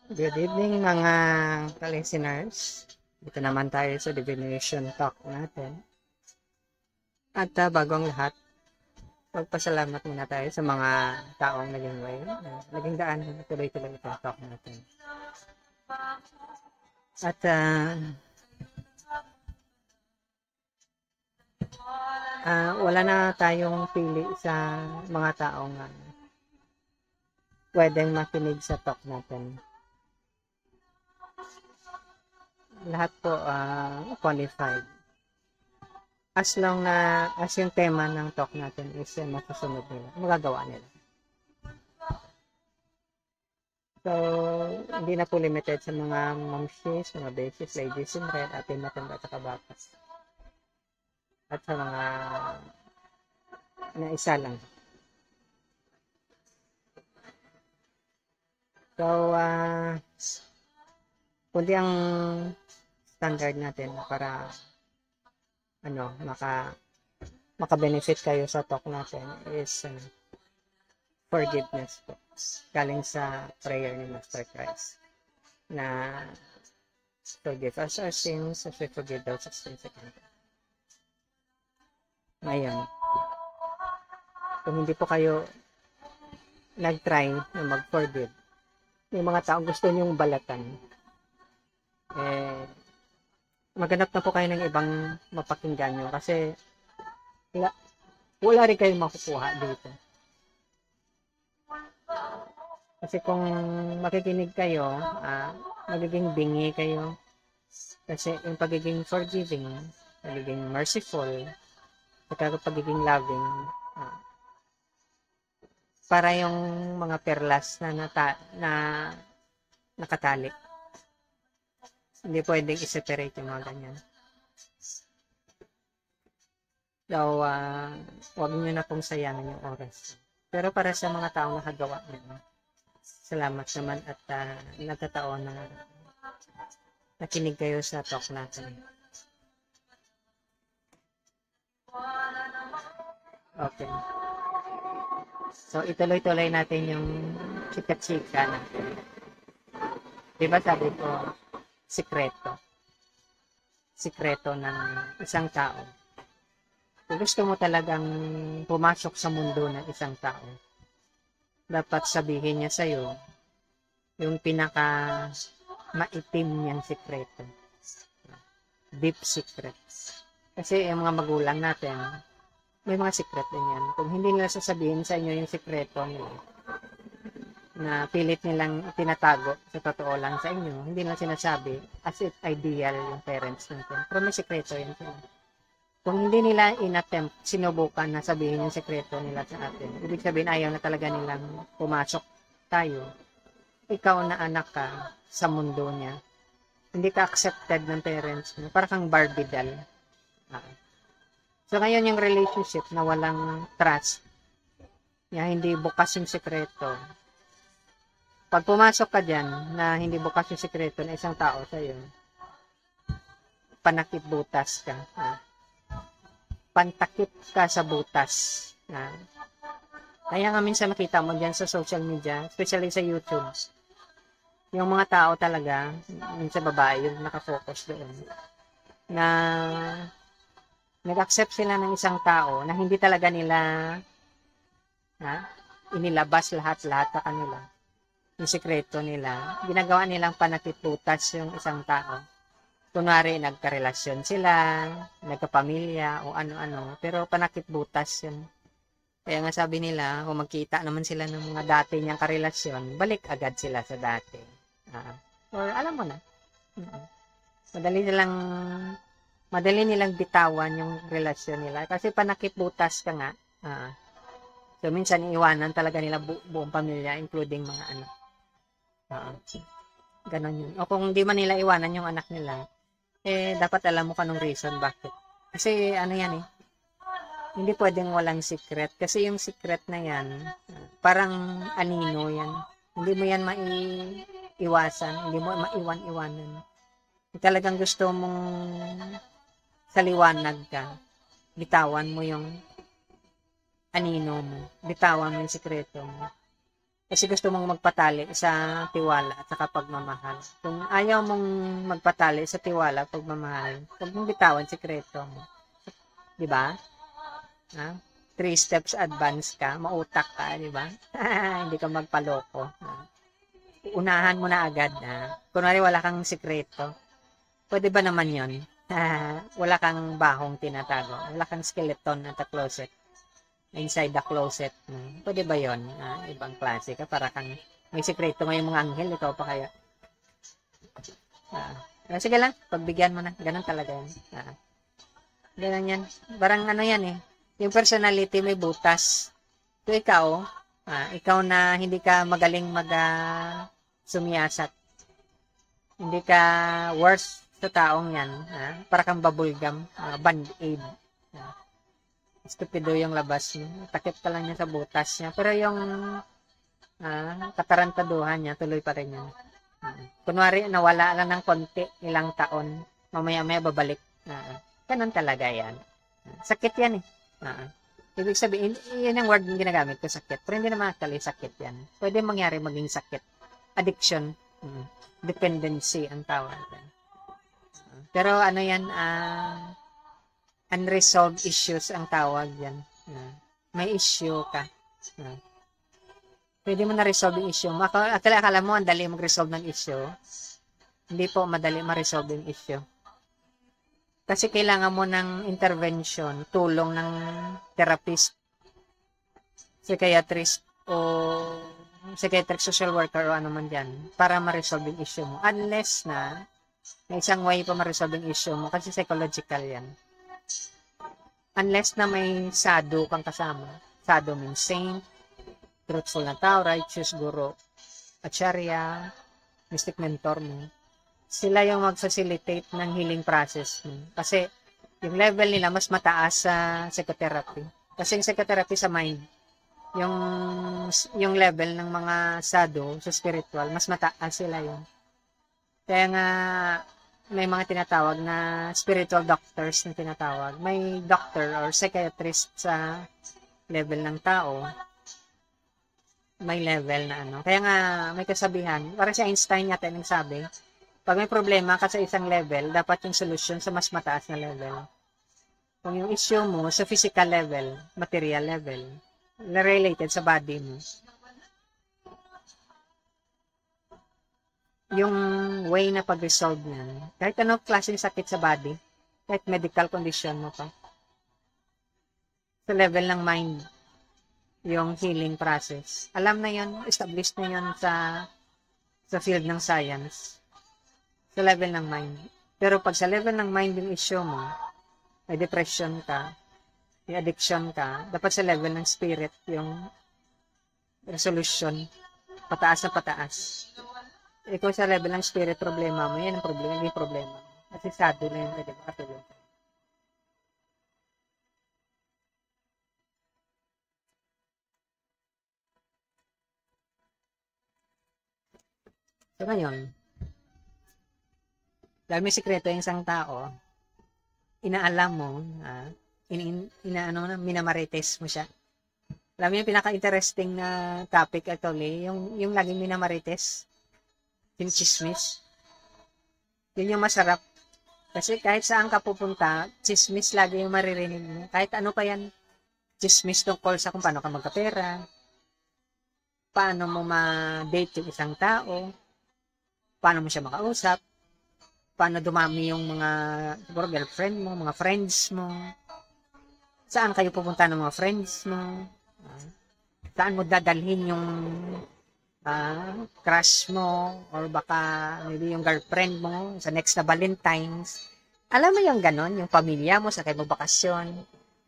Good evening mga ka-listeners. Dito naman tayo sa divination talk natin. At bago ang lahat, magpasalamat muna tayo sa mga taong naging way, naging daan na tuloy-tuloy itong talk natin. At wala na tayong pili sa mga taong pwedeng makinig sa talk natin. Lahat po qualified. As long na as yung tema ng talk natin is masusunod nila, magagawa nila. So, hindi na po limited sa mga momshies, mga beses, ladies in red, ating matanda at kabatas. At sa mga na isa lang. So, kundi ang standard natin para maka-benefit kayo sa talk natin is forgiveness po. Galing sa prayer ni Master Christ na forgive us our sins as we forgive those who sin against us. Ngayon, kung hindi po kayo nag-try na mag-forgive, may mga taong gusto niyong balatan, maghanap na po kayo ng ibang mapakinggan nyo kasi wala rin kayong makukuha dito. Kasi kung makikinig kayo, magiging bingi kayo. Kasi yung pagiging forgiving, pagiging merciful, at pagiging loving, para yung mga perlas na nakatali. Hindi pwedeng i-separate yung mga ganyan. So, huwag nyo na pong sayangin yung oras. Pero para sa mga taong nakagawa nyo, salamat naman at nagkataon na nakinig kayo sa talk natin. Okay. So, ituloy-tuloy natin yung chika-chika natin. Diba sabi ko, sikreto ng isang tao. Kung gusto mo talagang pumasok sa mundo ng isang tao, dapat sabihin niya sa'yo yung pinaka maitim niyang sikreto. Deep secrets. Kasi yung mga magulang natin, may mga secret din yan. Kung hindi nila sasabihin sa inyo yung sikreto nila, na pilit nilang tinatago sa totoo lang sa inyo, hindi lang sinasabi as it ideal yung parents natin. Pero may sikreto yan sila. Kung hindi nila inattempt, sinubukan na sabihin yung sekreto nila sa atin, ibig sabihin ayaw na talaga nilang pumasok tayo. Ikaw na anak ka sa mundo niya. Hindi ka accepted ng parents mo. Para kang Barbie doll. So ngayon yung relationship na walang trust, hindi bukas yung sekreto. Pag pumasok ka dyan na hindi bukas yung sekreto ng isang tao sa'yo, panakip butas ka. Pantakip ka sa butas. Kaya nga minsan makita mo dyan sa social media, especially sa YouTube, yung mga tao talaga, minsan babae yung nakafocus doon, na nag-accept sila ng isang tao na hindi talaga nila inilabas lahat-lahat sa kanila. Yung sekreto nila, ginagawa nilang panakip butas yung isang tao. Kunwari, nagkarelasyon sila, nagkapamilya, o ano-ano, pero panakip butas yun. Kaya nga sabi nila, kung magkita naman sila ng mga dati niyang karelasyon, balik agad sila sa dati. Or alam mo na, madali nilang bitawan yung relasyon nila. Kasi panakip butas ka nga. So, minsan iiwanan talaga nila buong pamilya, including mga anak. Ganon yun. O kung di man nila iwanan yung anak nila, dapat alam mo kanong reason bakit. Kasi yan hindi pwedeng walang secret. Kasi yung secret na yan, parang anino yan. Hindi mo yan maiiwasan. Hindi mo maiwan-iwanan. Talagang gusto mong saliwanag ka. Bitawan mo yung anino mo. Bitawan mo yung sekreto mo. Kasi gusto mong magpatali sa tiwala at saka pagmamahal. Kung ayaw mong magpatali sa tiwala at pagmamahal, huwag mong bitawan sikreto mo. Di ba? Ha? 3 steps advance ka, mautak ka, di ba? Hindi ka magpaloko. Unahan mo na agad. Kunwari wala kang sikreto. Pwede ba naman yon? Wala kang bahong tinatago. Wala kang skeleton at closet. Inside the closet. Pwede ba yon? Ibang klase ka. Para kang may sikreto ngayong mga anghel. Ikaw pa kaya? Sige lang. Pagbigyan mo na. Ganun talaga yan. Ganun yan. Parang ano yan eh. Yung personality may butas. So ikaw, ikaw na hindi ka magaling sumiyasat. Hindi ka worse sa taong yan. Para kang bubblegum. Band-aid. Stupido yung labas niya. Takip ka lang niya sa butas niya. Pero yung katarantaduhan niya, tuloy pa rin yan. Kunwari, nawala lang ng konti, ilang taon. Mamaya-maya babalik. Ganun talaga yan. Sakit yan eh. Ibig sabihin, yan ang word yung ginagamit ko, sakit. Pero hindi naman actually sakit yan. Pwede mangyari maging sakit. Addiction. Dependency ang tawag. Pero ano yan, unresolved issues ang tawag yan. May issue ka. Pwede mo na-resolve yung issue. Akala mo, ang dali mag-resolve ng issue. Hindi po madali ma-resolve yung issue. Kasi kailangan mo ng intervention, tulong ng therapist, psychiatrist, o psychiatric social worker o ano man dyan para ma-resolve yung issue mo. Unless na may isang way pa ma-resolve yung issue mo kasi psychological yan. Unless na may sadhu kang kasama. Sadhu means saint, truthful na tao, righteous guru, acharya, mystic mentor mo. Sila yung mag-facilitate ng healing process mo. Kasi yung level nila mas mataas sa psychotherapy. Kasi yung psychotherapy sa mind, yung level ng mga sadhu sa spiritual, mas mataas sila yun. Kaya nga, may mga tinatawag na spiritual doctors na tinatawag. May doctor or psychiatrist sa level ng tao. May level na ano. Kaya nga, may kasabihan. Parang si Einstein yata yung sabi, pag may problema ka sa isang level, dapat yung solution sa mas mataas na level. Kung yung issue mo sa physical level, material level, related sa body mo, yung way na pag-resolve niyan, kahit anong klaseng sakit sa body, kahit medical condition mo pa, sa level ng mind, yung healing process. Alam na yun, established na yun sa field ng science. Sa level ng mind. Pero pag sa level ng mind yung issue mo, may depression ka, may addiction ka, dapat sa level ng spirit yung resolution, pataas na pataas. Ikaw sa level ng spirit problema mo, yan ang problema, hindi problema. Kasi sadhu na yun, pwede makatulong. So ngayon, dahil may sikreto yung isang tao, inaalam mo, minamarites mo siya. Alam mo yung pinaka-interesting na topic actually, yung laging minamarites, yung chismis. Yun yung masarap. Kasi kahit saan ka pupunta, chismis lagi yung maririnig mo. Kahit ano pa yan, chismis tungkol sa kung paano ka magkapera, paano mo ma-date yung isang tao, paano mo siya makausap, paano dumami yung mga girlfriend mo, mga friends mo, saan kayo pupunta ng mga friends mo, saan mo dadalhin yung crush mo, or baka maybe yung girlfriend mo sa next na Valentine's. Alam mo yung ganon, yung pamilya mo sa kayo magbakasyon.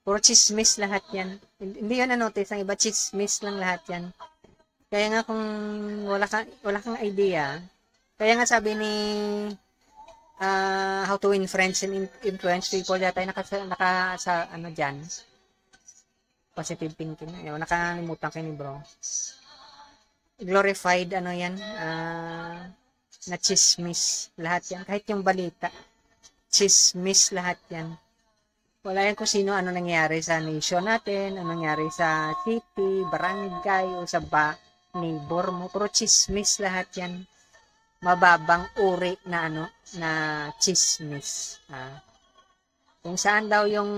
Puro chismis lahat yan. Hindi yun na-notice ang iba, chismis lang lahat yan. Kaya nga kung wala kang idea, kaya nga sabi ni How to Win Friends and Influence People, yata yung naka ano dyan, positive thinking. Nakalimutan kayo ni bro. Glorified, ano yan, na chismis. Lahat yan. Kahit yung balita, chismis lahat yan. Wala yan kung sino, ano nangyari sa nation natin, ano nangyari sa city, barangay, o sa neighbor mo. Puro chismis lahat yan. Mababang uri na na chismis. Kung saan daw yung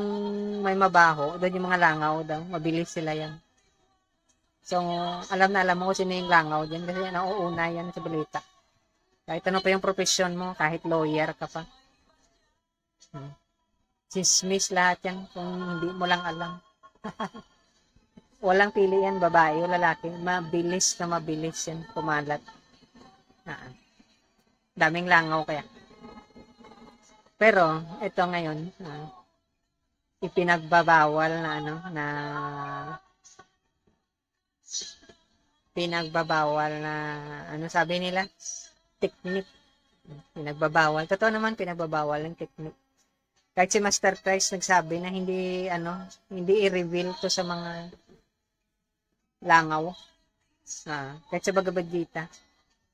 may mabaho, doon yung mga langaw daw. Mabilis sila yan. So, alam na alam mo kung sino yung langaw dyan kasi nauuna yan sa balita. Kahit ano pa yung profession mo, kahit lawyer ka pa. Chismis lahat yan kung hindi mo lang alam. Walang pili yan, babae o lalaki. Mabilis na mabilis yan kumalat. Daming langaw kaya. Pero, ito ngayon, ipinagbabawal na sabi nila? Technique. Pinagbabawal. Totoo naman, pinagbabawal ng technique. Kahit si Master Christ nagsabi na hindi i-reveal to sa mga langaw. Kahit sa Bhagavad Gita.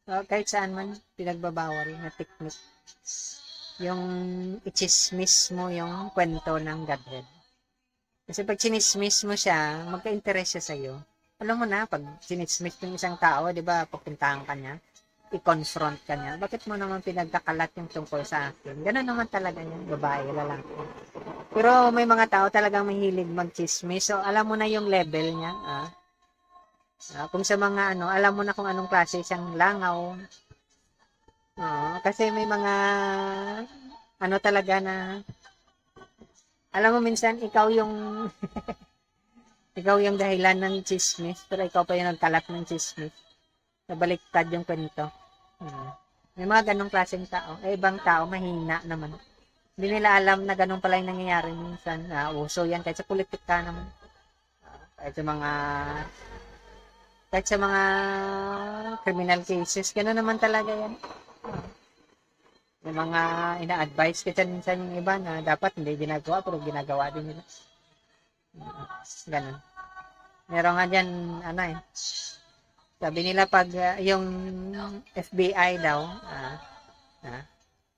Kahit saan man, pinagbabawal na technique. Yung i-chismis mo yung kwento ng Godhead. Kasi pag chinismis mo siya, magka-interest siya sa'yo. Alam mo na, pag chinismis yung isang tao, di ba, pupuntahan ka niya, i-confront ka niya, bakit mo naman pinagkakalat yung tungkol sa akin? Ganun naman talaga yan, babae, lalaki. Pero may mga tao talagang mahilig mag-chismis. So, alam mo na yung level niya. Kung sa mga alam mo na kung anong klase siyang langaw. Kasi may mga talaga na alam mo minsan ikaw yung ikaw yung dahilan ng chismis, pero ikaw pa yung nagkalat ng chismis. Nabaliktad yung kwento. May mga ganong klaseng tao. Ibang tao mahina naman. Hindi nila alam na ganun pala yung nangyayari minsan. Uso yan kahit sa politika naman. Kahit sa mga criminal cases, gano'n naman talaga yan. Yung mga ina-advise ka minsan yung iba na dapat hindi ginagawa, pero ginagawa din nila. Ganun. Meron nga dyan, sabi nila pag yung FBI daw,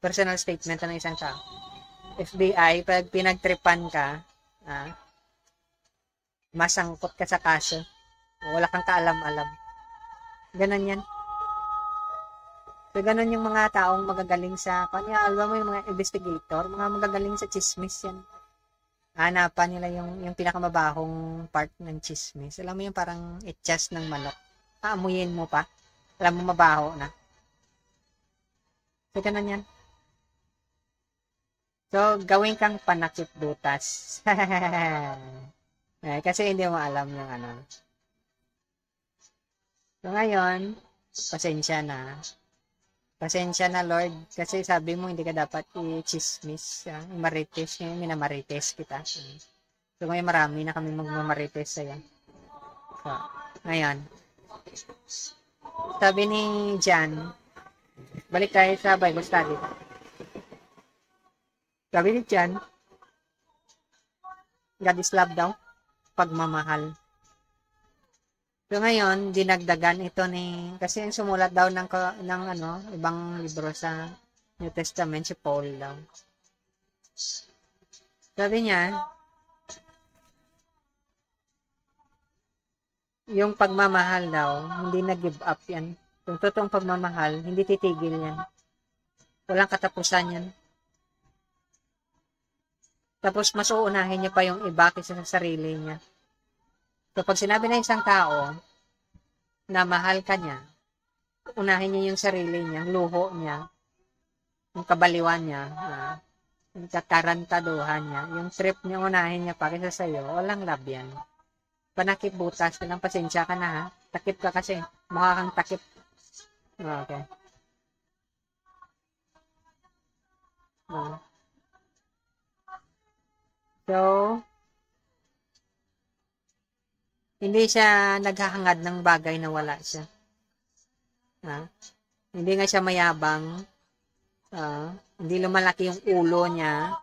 personal statement ng isang tao, FBI, pag pinagtripan ka, masangkot ka sa kaso. Wala kang kaalam-alam. Ganon yan. So, ganon yung mga taong magagaling sa, alam mo yung mga investigator, mga magagaling sa chismis yan. Hanapan nila yung pinakamabahong part ng chismis. Alam mo yung parang itchas ng manok. Aamuyin mo pa. Alam mo mabaho na. So, ganon yan. So, gawin kang panakip butas. Kasi hindi mo alam yung So, ngayon, pasensya na. Pasensya na, Lord. Kasi sabi mo, hindi ka dapat i-chismis. Marites. Ngayon, minamarites kita. So, ngayon, marami na kami magmamarites sa'yo. So, ngayon. Sabi ni John, balik tayo sa Bible study. Sabi ni John, God is love daw. Pagmamahal. So ngayon, dinagdagan ito kasi yung sumulat daw ng ibang libro sa New Testament, si Paul daw. Sabi niya, yung pagmamahal daw, hindi nag-give up yan. Yung totoong pagmamahal, hindi titigil yan. Walang katapusan yan. Tapos mas uunahin niya pa yung iba kaysa sa sarili niya. So, pag sinabi na isang tao na mahal ka niya, unahin niya yung sarili niya, yung luho niya, yung kabaliwan niya, yung katarantaduhan niya, yung trip niya, unahin niya pa kaysa sa'yo, walang love yan. Panakip butas, walang pasensya ka na ha. Takip ka kasi, mukha kang takip. Okay. So, hindi siya naghahangad ng bagay na wala siya. Hindi nga siya mayabang. Hindi lumalaki yung ulo niya.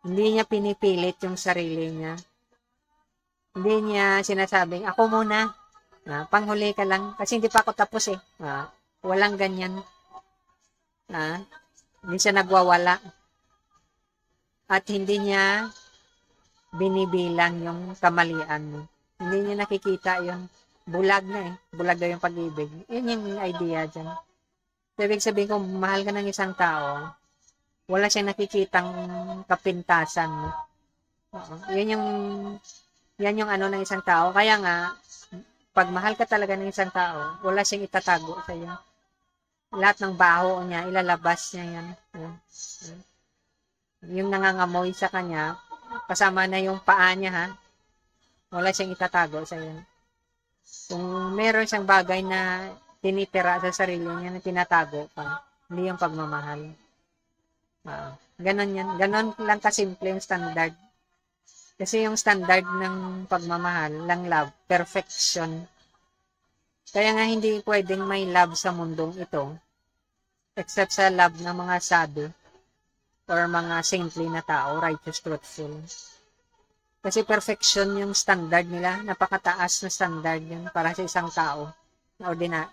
Hindi niya pinipilit yung sarili niya. Hindi niya sinasabing, ako muna. Panghuli ka lang. Kasi hindi pa ako tapos eh. Walang ganyan. Hindi siya nagwawala. At hindi niya binibilang yung kamalian mo. Hindi niya nakikita yun. bulag na eh. Bulag daw yung pag-ibig. Yun yung idea dyan. So, ibig sabihin kung mahal ka ng isang tao, wala siyang nakikitang kapintasan mo. Oo. Yan yung ano ng isang tao. Kaya nga, pag mahal ka talaga ng isang tao, wala siyang itatago sa iyo. Lahat ng baho niya, ilalabas niya yan. Yung nangangamoy sa kanya, kasama na yung paa niya ha, wala siyang itatago sa iyo. Kung meron siyang bagay na tinitira sa sarili niya na tinatago pa, hindi yung pagmamahal. Ganon yan. Ganon lang kasimple yung standard. Kasi yung standard ng pagmamahal, lang love, perfection. Kaya nga hindi pwedeng may love sa mundong ito, except sa love ng mga sadhu or mga saintly na tao, righteous, truthful. Kasi perfection yung standard nila, napakataas na standard yun para sa isang tao.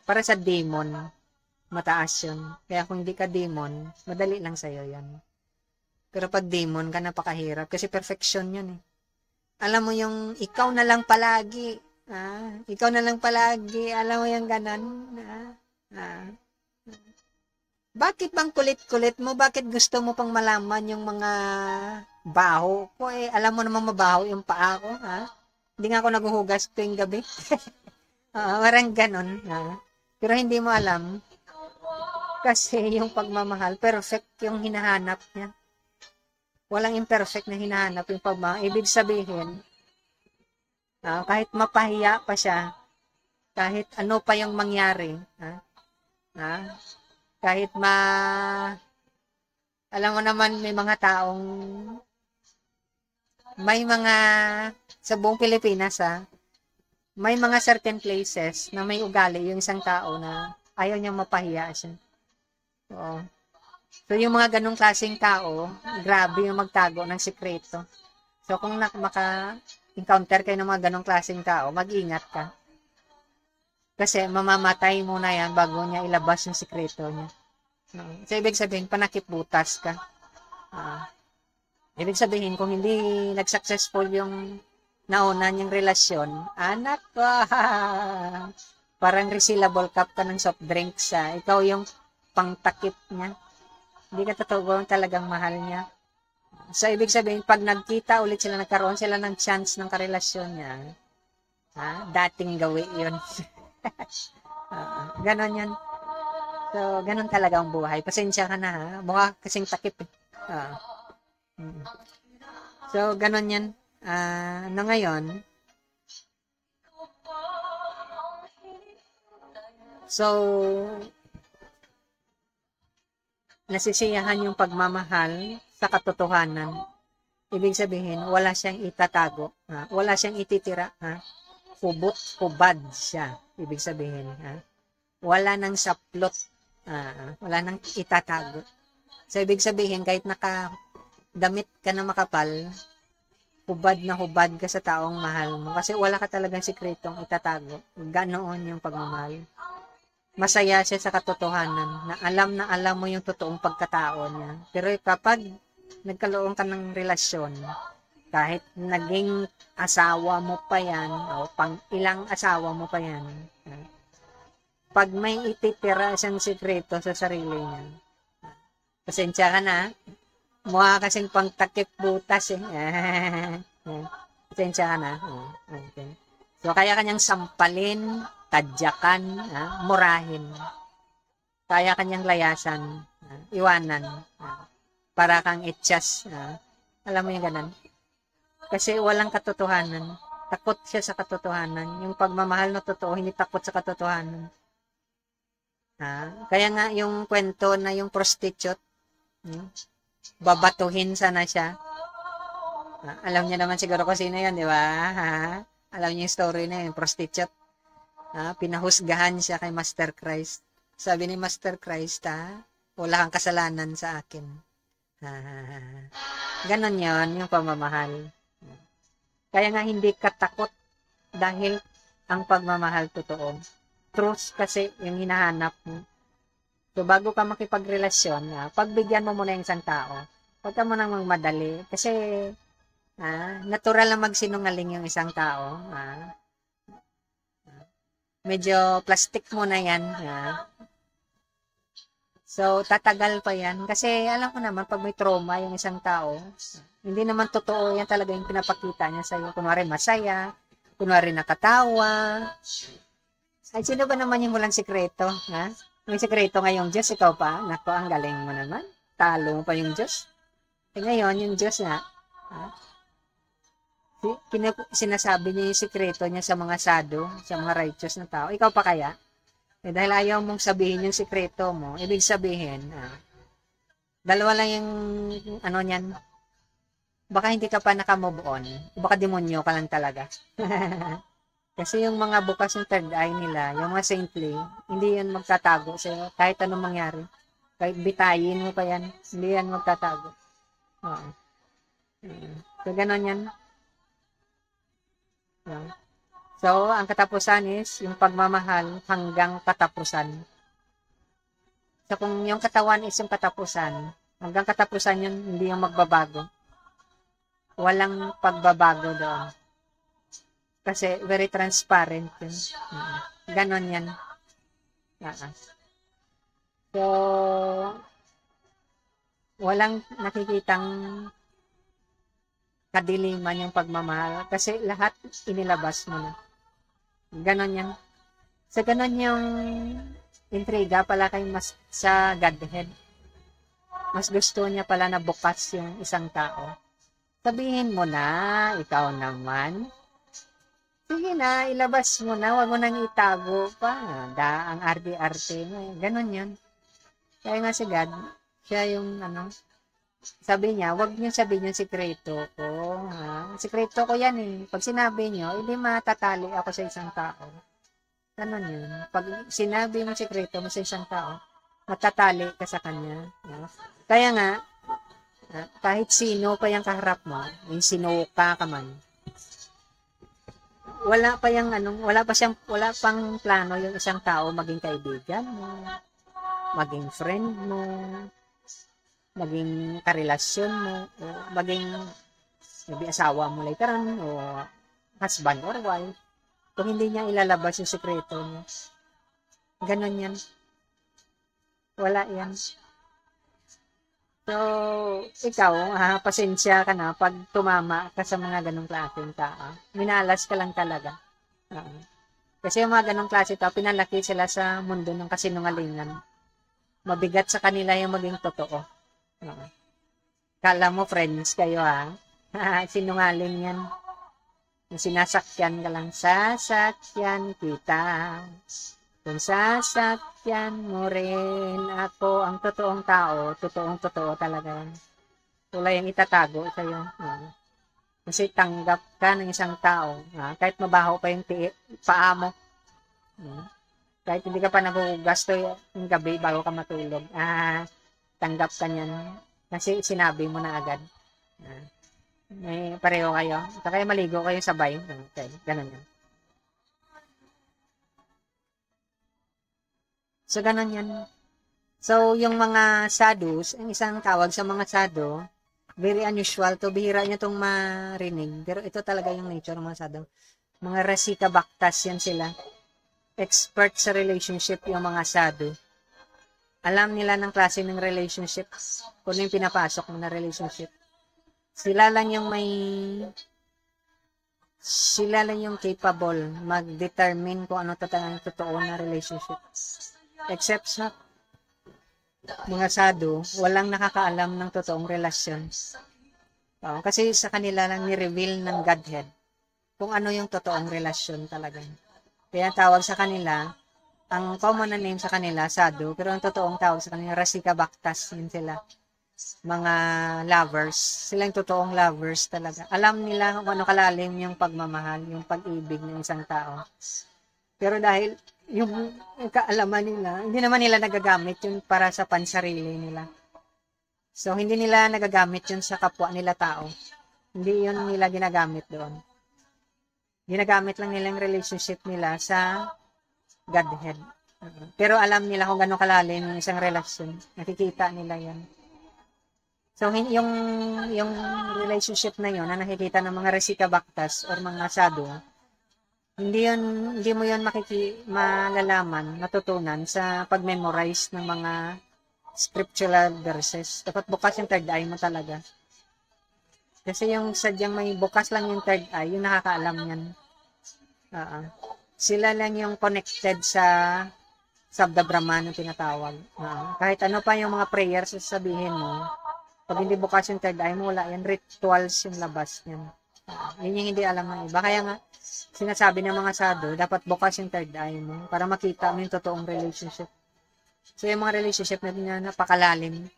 Para sa demon, mataas yun. Kaya kung hindi ka demon, madali lang sa'yo yan. Pero pag demon ka, napakahirap. Kasi perfection yun eh. Alam mo yung ikaw na lang palagi. Ikaw na lang palagi. Alam mo yung ganon. Bakit bang kulit-kulit mo? Bakit gusto mo pang malaman yung mga baho ko? Alam mo namang mabaho yung paa ko. Hindi nga ako naghuhugas tuwing gabi. Parang ganon. Pero hindi mo alam. Kasi yung pagmamahal, perfect yung hinahanap niya. Walang imperfect na hinahanap yung pagmamahal. Ibig sabihin, kahit mapahiya pa siya, kahit ano pa yung mangyari, kahit alam mo naman may mga taong, sa buong Pilipinas, may mga certain places na may ugali yung isang tao na ayaw niyang mapahiya siya. Oo. So, yung mga ganong klaseng tao, grabe yung magtago ng sikreto. So, kung maka-encounter kayo ng mga ganong klaseng tao, mag-ingat ka. Kasi mamamatay muna yan bago niya ilabas yung sikreto niya. So, ibig sabihin, panakip butas ka. Ibig sabihin, kung hindi nag-successful yung nauna niyang relasyon, anak ko, parang resealable cup ka ng soft drinks. Ikaw yung pangtakip niya. Hindi ka totoo talagang mahal niya. So, ibig sabihin, pag nagkita ulit sila, nagkaroon sila ng chance ng karelasyon niya, dating gawi yun. Ganon yan. So, ganon talaga ang buhay. Pasensya ka na, mukha kasing takip. So, ganon yan. Na ngayon, so, nasisiyahan yung pagmamahal sa katotohanan. Ibig sabihin, wala siyang itatago. Wala siyang ititira. Hubad siya. Ibig sabihin. Wala nang saplot. Wala nang itatago. So, ibig sabihin, kahit nakadamit ka na makapal, hubad na hubad ka sa taong mahal mo. Kasi wala ka talagang sikretong itatago. Ganoon yung pagmamahal. Masaya siya sa katotohanan, na alam mo yung totoong pagkatao niya. Pero kapag nagkaroon ka ng relasyon, kahit naging asawa mo pa yan, o pang ilang asawa mo pa yan, pag may ititira siyang sikreto sa sarili niya, pasensya ka na, mukha kasing pang takip butas pasensya ka na. Okay. So, kaya kanyang sampalin, tadyakan, murahin. Kaya kanyang layasan, iwanan, para kang itchas. Alam mo yung ganun? Kasi walang katotohanan. Takot siya sa katotohanan. Yung pagmamahal na totoo, hindi takot sa katotohanan. Kaya nga yung kwento na yung prostitute, babatuhin sana siya. Alam niya naman siguro kung sino yan, di ba? Alam niyo yung story na yun, prostitute. Pinahusgahan siya kay Master Christ. Sabi ni Master Christ, wala kang kasalanan sa akin. Ganon yon yung pamamahal. Kaya nga hindi ka takot dahil ang pagmamahal totoo. Truth kasi yung hinahanap mo. So bago ka makipagrelasyon, pagbigyan mo muna yung isang tao. Huwag ka muna magmadali. Kasi natural lang magsinungaling yung isang tao. medyo plastic muna yan. So, tatagal pa yan. Kasi alam ko naman, pag may trauma yung isang tao, hindi naman totoo yan talaga yung pinapakita niya sa'yo. Kunwari masaya, kunwari nakatawa. Ay, sino ba naman yung walang sikreto? Ha? May sikreto ngayong Diyos, ikaw pa? Nako, ang galing mo naman. Talo mo pa yung Diyos. Eh ngayon, yung Diyos nga, ha? Sinasabi niya yung sikreto niya sa mga sado, sa mga righteous na tao. Ikaw pa kaya? Eh, dahil ayaw mong sabihin yung sikreto mo, ibig sabihin, dalawa lang yung, ano niyan, baka hindi ka pa nakamove on, baka demonyo ka lang talaga. Kasi yung mga bukas ng third eye nila, yung mga saintly, hindi yan magtatago sa'yo, kahit anong mangyari. Kahit bitayin mo pa yan, hindi yan magtatago. Oo. So, ganon yan. So, ang katapusan is yung pagmamahal hanggang katapusan. So, kung yung katawan is yung katapusan, hanggang katapusan yun, hindi yung magbabago. Walang pagbabago doon. Kasi very transparent yun. Ganon yan. So, walang nakikitang kadiliman yung pagmamahal. Kasi lahat inilabas mo na. Ganon yan. So, ganon yung intriga pala kay mas sa Godhead. Mas gusto niya pala na bukas yung isang tao. Sabihin mo na, ikaw naman. Sige na, ilabas mo na. Huwag mo nang itago pa. Ang arte-arte mo. Ganon yan. Kaya nga si God, siya yung sabi niya, huwag niyo sabihin yung sikreto ko. Ha? Sikreto ko yan eh. Pag sinabi niyo, hindi matatali ako sa isang tao. Ganon yun. Pag sinabi mo sikreto mo sa isang tao, matatali ka sa kanya. Ha? Kaya nga, kahit sino pa yung kaharap mo, yung sinuka ka man, wala pang plano yung isang tao maging kaibigan mo, maging friend mo, maging karelasyon mo, o maging maybe asawa mo later on, o husband or wife, kung hindi niya ilalabas yung sekreto niya. Ganon yan. Wala yan. So, ikaw, pasensya ka na pag tumama ka sa mga ganong klaseng tao. Minalas ka lang talaga. Kasi yung mga ganong klase tao, pinalaki sila sa mundo ng kasinungalingan. Mabigat sa kanila yung maging totoo. Kala mo friends kayo sinungaling yan. Yung sinasakyan ka lang, sasakyan kita. Kung sasakyan mo rin ako, ang totoong tao, totoong-totoo talaga yan. Wala yung itatago sa'yo. Kasi tanggap ka ng isang tao, kahit mabaho pa yung paa mo. Kahit hindi ka pa nagugasto yung gabi bago ka matulog. Tanggap ka niyan. Kasi sinabi mo na agad. May pareho kayo. Kaya maligo kayo sabay. Okay, ganun yan. So, ganun yan. So, yung mga sadhus, ang isang tawag sa mga sadhu, very unusual to. Bihira niya itong marinig. Pero ito talaga yung nature ng mga sadhu. Mga rasika bhaktas yan sila. Expert sa relationship yung mga sadhu. Alam nila ng klase ng relationship. Kung yung pinapasok mo na relationship. Sila lang yung capable mag-determine kung ano talagang totoo na relationship. Except sa mga sadhu, walang nakakaalam ng totoong relasyon. Kasi sa kanila lang ni-reveal ng Godhead kung ano yung totoong relasyon talaga. Kaya tawag sa kanila, ang common na name sa kanila, sadhu, pero ang totoong tawag sa kanila, rasika bhaktas, yun sila. Mga lovers. Sila yung totoong lovers talaga. Alam nila kung ano kalalim yung pagmamahal, yung pag-ibig ng isang tao. Pero dahil yung kaalaman nila, hindi naman nila nagagamit yun para sa pansarili nila. So, hindi nila nagagamit yun sa kapwa nila tao. Hindi yun nila ginagamit doon. Ginagamit lang nila yung relationship nila sa Godhead. Pero alam nila kung gano'ng kalalim yung isang relasyon. Nakikita nila yan. So, yung relationship na yun, na nakikita ng mga rasika bhaktas or mga sadhu, Hindi mo yun malalaman, matutunan sa pag-memorize ng mga scriptural verses. Dapat bukas yung third eye mo talaga. Kasi yung sadyang may bukas lang yung third eye, yung nakakaalam yan. Sila lang yung connected sa Sabda Brahman yung tinatawag. Kahit ano pa yung mga prayers sasabihin mo, pag hindi bukas yung third eye mo, wala yan. Rituals yung labas yan. Yun yung hindi alam ng iba. Kaya nga, sinasabi ng mga sadhu, dapat bukas yung third eye mo para makita mo yung totoong relationship. So, yung mga relationship na napakalalim.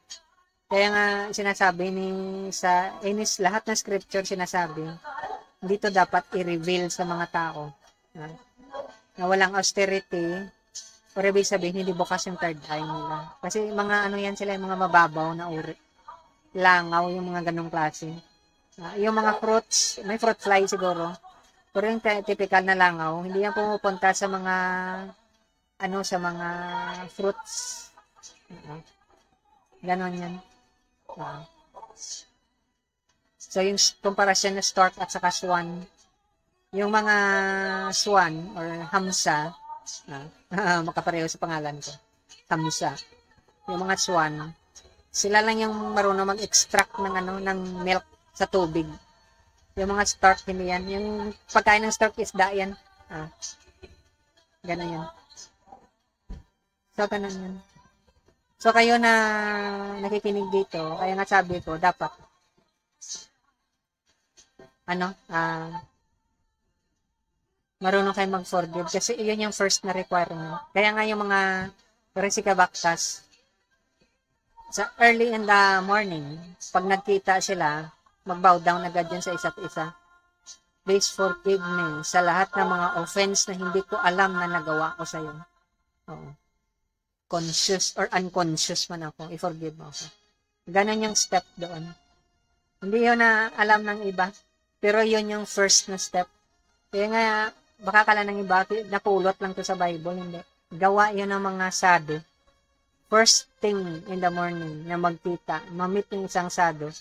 Kaya nga, sinasabi lahat ng scripture sinasabi, dito dapat i-reveal sa mga tao. Na walang austerity, o ibig sabihin, hindi bukas yung third eye nila. Kasi mga yan sila, yung mga mababaw na uri. Langaw, yung mga ganong klase. Yung mga fruits, may fruit fly siguro. Pero yung typical na langaw, hindi yan pumupunta sa mga sa mga fruits. Ganon yan. So, yung comparison na stork at saka swan, yung mga swan or hamsa, makapareho sa pangalan ko, hamsa, yung mga swan, sila lang yung marunong mag-extract ng milk sa tubig. Yung mga stork, hindi yan. Yung pagkain ng stork, isda yan. Ganon yan. So, ganon yan. So, kayo na nakikinig dito, kaya nga sabi ko, dapat, marunong kayo mag-forgive kasi iyon yung first na requirement. Kaya nga yung mga Resika Bhaktas, sa early in the morning, pag nagkita sila, mag-bow down agad yun sa isa't isa. Please forgive me sa lahat ng mga offense na hindi ko alam na nagawa ko sa iyo. Conscious or unconscious man ako, i-forgive mo ako. Ganon yung step doon. Hindi yun na alam ng iba, pero yun yung first na step. Kaya nga, baka kala ng iba, napulot lang to sa Bible, hindi. Gawa yun ng mga sadhu. First thing in the morning na magkita, mamit ng isang sadhu,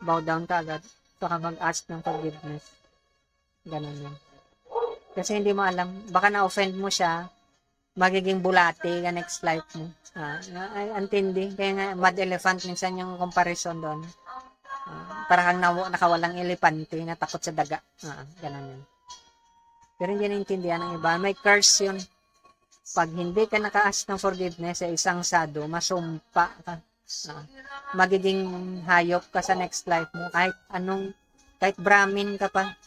bow down ka agad, baka mag-ask ng forgiveness. Ganon yun. Kasi hindi mo alam, baka na-offend mo siya, magiging bulate ka next life mo. Antindi. Kaya nga, mad elephant, minsan yung comparison doon. Para kang nakawalang elepante na takot sa daga. Ganun yun. Pero hindi naintindihan ng iba. May curse yun. Pag hindi ka naka-ask ng forgiveness sa isang sadhu, masumpa ka. Magiging hayop ka sa next life mo. Kahit Brahmin ka pa,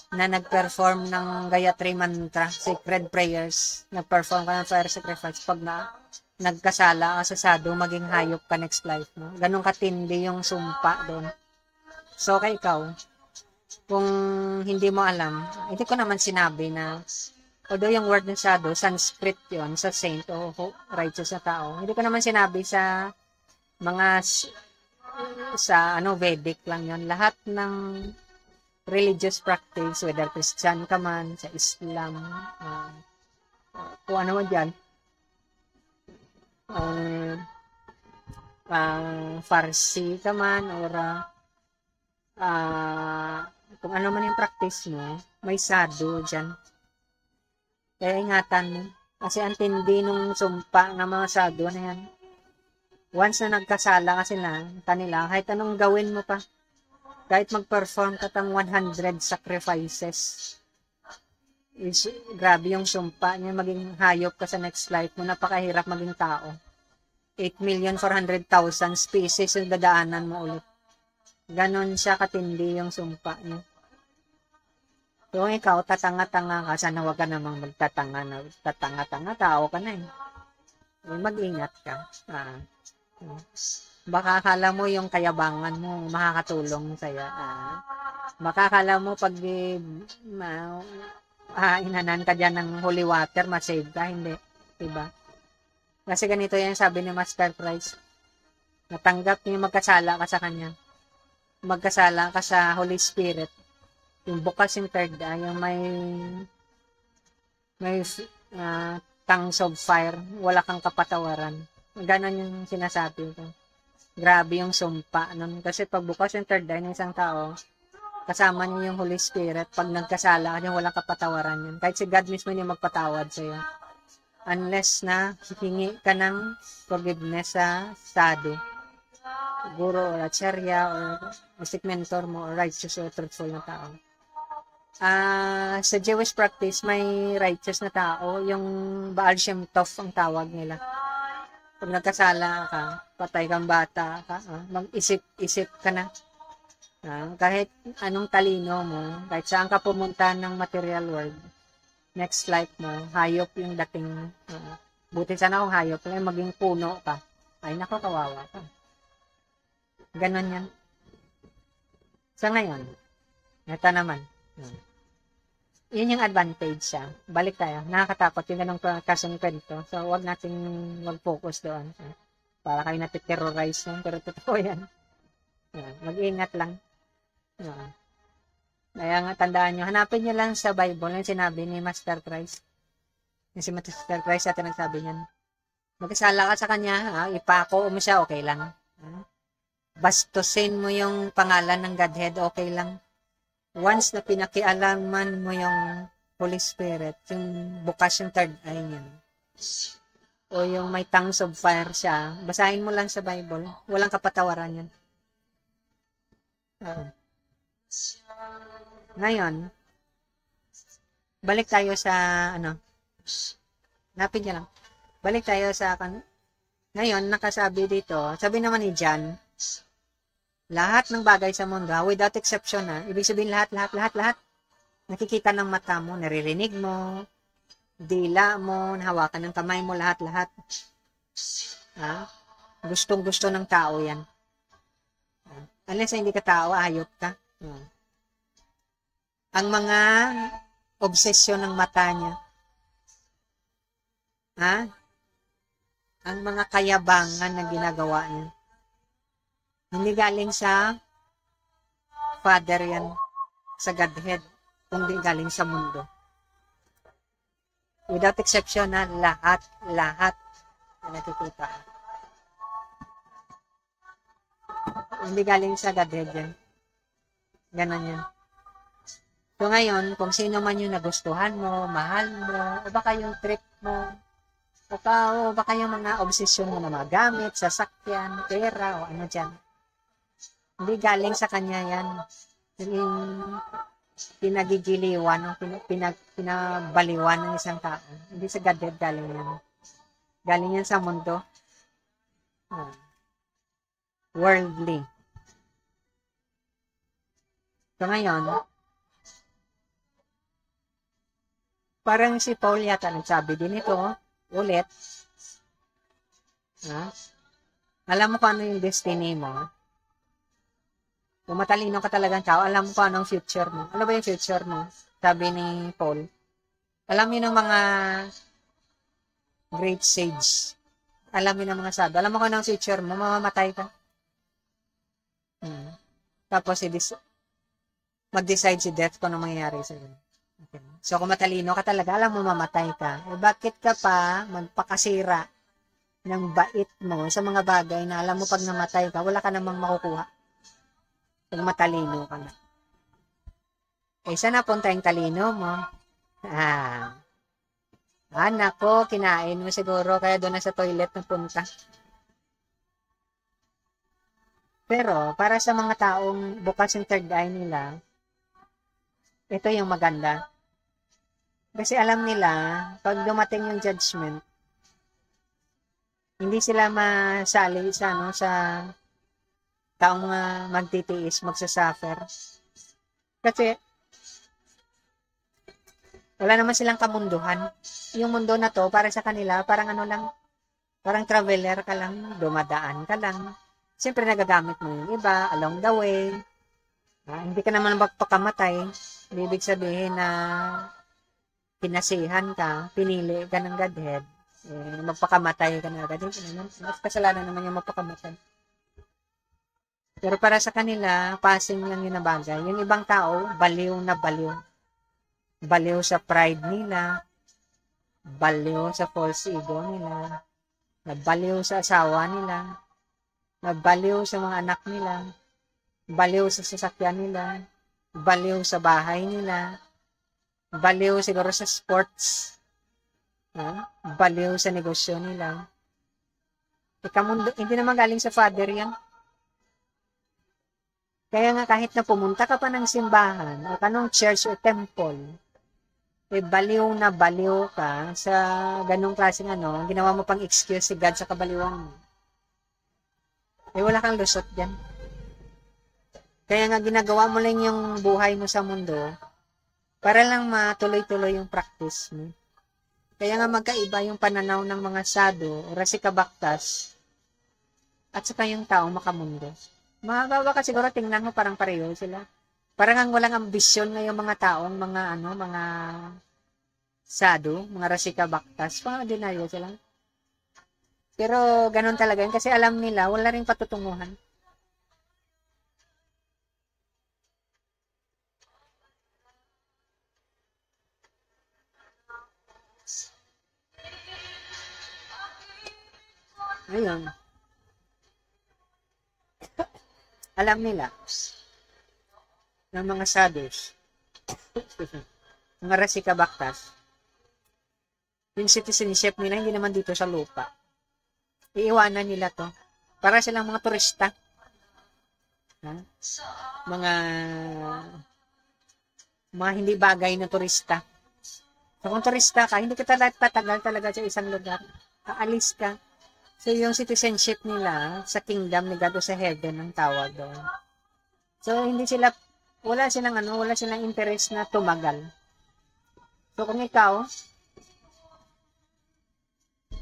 na nag-perform ng Gayatri Mantra, sacred prayers, nag-perform ka ng fire sacrifice, pag nagkasala ka sa sadhu, maging hayop ka next life mo. Ganun katindi yung sumpa doon. So, kay ikaw, kung hindi mo alam, hindi ko naman sinabi na, although yung word ng sadhu, Sanskrit yon sa saint o righteous na tao, hindi ko naman sinabi sa mga, Vedic lang yon. Lahat ng religious practice, whether Christian ka man, sa Islam, kung ano man dyan, Farsi ka man, or kung ano man yung practice mo, may sadhu dyan. Kaya ingatan mo. Kasi ang tindi nung sumpa ng mga sadhu na yan. Once na nagkasala kasi kanila, kahit anong gawin mo pa, kahit mag-perform ka tang 100 sacrifices, grabe yung sumpa niya, maging hayop ka sa next life mo, napakahirap maging tao. 8,400,000 species yung dadaanan mo ulit. Ganon siya katindi yung sumpa niya. So, kung ikaw, tatanga-tanga ka, sana wag ka namang magtatanga-tanga, tao ka na eh. Mag-ingat ka. Baka akala mo yung kayabangan mo makakatulong sa'yo. Baka akala mo pag inanan ka dyan ng holy water, masave ka. Hindi. Diba? Kasi ganito yan sabi ni Master Price. Natanggap niya magkasala ka sa kanya. Magkasala ka sa Holy Spirit. Yung bukas yung third eye, yung may tongues of fire, wala kang kapatawaran. Ganon yung sinasabi ko. Grabe yung sumpa nun. Kasi pag bukas yung third eye ng isang tao, kasama niyo yung Holy Spirit. Pag nagkasala ka niya, walang kapatawaran yan. Kahit si God mismo niya magpatawad sa'yo. Unless na hingi ka ng forgiveness sa sado, guro or acherya or mystic mentor mo or righteous or truthful na tao. Sa Jewish practice, may righteous na tao, yung Baal Shem Tov ang tawag nila. Pag nagkasala ka, patay kang bata ka, mag-isip-isip ka na. Kahit anong talino mo, kahit saan ka pumunta ng material world, next life mo, hayop yung dating, buti sana kung hayop, maging puno ka. Ay, nako, kawawa ka. Ganon yan. Sa ngayon, ito naman. Yun yung advantage siya. Balik tayo. Nakakatakot yung ganong kasong kwento. So, wag nating mag-focus doon. Para kayo natiterrorize yan. Pero totoo yan. Mag-ingat lang. Kaya nga, tandaan nyo. Hanapin nyo lang sa Bible yung sinabi ni Master Christ. Yung si Master Christ at nagsabi niyan. Magkasala ka sa kanya, ipako mo siya, okay lang. Bastusin mo yung pangalan ng Godhead, okay lang. Once na pinakialaman mo yung Holy Spirit, yung bukas yung third eye niya, o yung may tongues of fire siya, basahin mo lang sa Bible. Walang kapatawaran yan. Ngayon, balik tayo sa, napin niya lang. Balik tayo sa, ngayon, nakasabi dito, sabi naman ni John, lahat ng bagay sa mundo, without exception, ibig sabihin lahat. Nakikita ng mata mo, naririnig mo, dila mo, nahawakan ng kamay mo, lahat. Gustong-gusto ng tao yan. Unless hindi ka tao, hayop ka. Ang mga obsesyon ng mata niya, ang mga kayabangan na ginagawa niya, hindi galing sa Father yan, sa Godhead, kundi galing sa mundo. Without exception na lahat na nakikita. Hindi galing sa Godhead yan. Ganon yan. So ngayon, kung sino man yung nagustuhan mo, mahal mo, o baka yung trip mo, o baka yung mga obsesyon mo na mga gamit, sasakyan, pera, o ano dyan. Hindi galing sa kanya yan. Yung pinagigiliwan, pinabaliwan ng isang tao. Hindi sa Godhead galing yan. Galing yan sa mundo. Worldly. So ngayon, parang si Paul yata nagsabi din ito, ulit. Alam mo kung ano yung destiny mo. Kung matalino ka talagang tao, alam mo kung anong future mo. Ano ba yung future mo? Sabi ni Paul. Alam mo ng mga great sage. Alam mo ng mga sabi. Alam mo kung anong future mo, mamamatay ka. Tapos, mag-decide si death kung anong mangyayari sa'yo. Okay. So, kung matalino ka talaga, alam mo mamatay ka. Bakit ka pa magpakasira ng bait mo sa mga bagay na alam mo pag namatay ka, wala ka namang makukuha. Kung matalino ka na. Saan napunta yung talino mo? Nako, kinain mo siguro, kaya doon na sa toilet napunta. Pero, para sa mga taong bukas yung third eye nila, ito yung maganda. Kasi alam nila, pag dumating yung judgment, hindi sila masali sa taong magtitiis, magsasuffer. Kasi, wala naman silang kamunduhan. Yung mundo na to, para sa kanila, parang parang traveler ka lang, dumadaan ka lang. Siyempre, nagagamit mo yung iba, along the way. Hindi ka naman magpakamatay. Ibig sabihin na pinasihan ka, pinili ka ng Godhead, magpakamatay ka na agad. Mas kasalanan naman yung magpakamatay. Pero para sa kanila, passing lang yun na bagay. Yung ibang tao, baliw na baliw. Baliw sa pride nila, baliw sa false ego nila, nabaliw sa asawa nila, nabaliw sa mga anak nila, baliw sa sasakyan nila, baliw sa bahay nila, baliw siguro sa sports, baliw sa negosyo nila. Ikamundo, hindi naman galing sa father yan. Kaya nga kahit na pumunta ka pa ng simbahan o kanong church o temple, baliw na baliw ka sa ganong klaseng ginawa mo pang excuse si God sa kabaliwan mo. Wala kang lusot dyan. Kaya nga ginagawa mo lang yung buhay mo sa mundo para lang matuloy-tuloy yung practice mo. Kaya nga magkaiba yung pananaw ng mga sado o rasikabaktas at saka yung taong makamundo. Mahabawa ka siguro, tingnan mo parang pareho sila. Parang ang walang ambisyon na yung mga taong mga sado, mga rasikabaktas, mga ordinaryo sila. Pero ganun talaga yun kasi alam nila, wala rin patutunguhan. Ayun. Alam nila ng mga sadhus, mga rasikabaktas, yung citizenship nila hindi naman dito sa lupa. Iiwanan nila to. Para silang mga turista. Mga hindi bagay na turista. So kung turista ka, hindi ka tatagal talaga sa isang lugar. Aalis ka. So, yung citizenship nila sa kingdom ni God o sa heaven ang tawag doon. So, wala silang interest na tumagal. So, kung ikaw,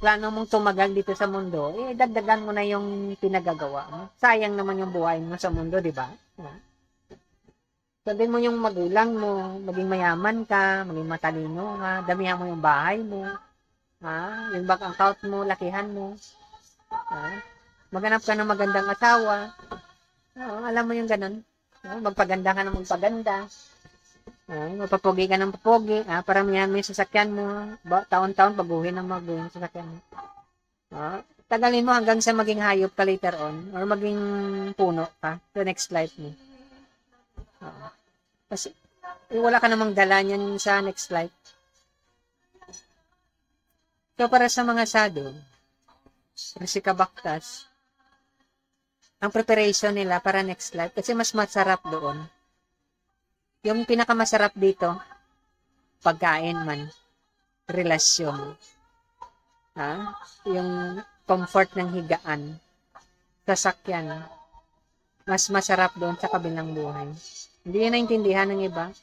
plano mong tumagal dito sa mundo, dagdagan mo na yung pinagagawa mo. Sayang naman yung buhay mo sa mundo, di ba? Sabihin mo yung magulang mo, maging mayaman ka, maging matalino ka, damihan mo yung bahay mo, yung bank account mo, lakihan mo. Maghanap ka ng magandang asawa. Alam mo yung ganun. Magpaganda ka ng magpaganda. Mapapogi ka ng papogi. Paramihan mo yung sasakyan mo. Taon-taon baguhin ng maguhin yung sasakyan mo. Tagalin mo hanggang sa maging hayop ka later on or maging puno ka sa next life mo. Kasi wala ka namang dala niyan sa next life. So para sa mga sado, rasikabaktas, ang preparation nila para next life kasi mas masarap doon. Yung pinakamasarap dito, pagkain man, relasyon. Yung comfort ng higaan, sasakyan, mas masarap doon sa kabilang buhay. Hindi yun naintindihan ng iba.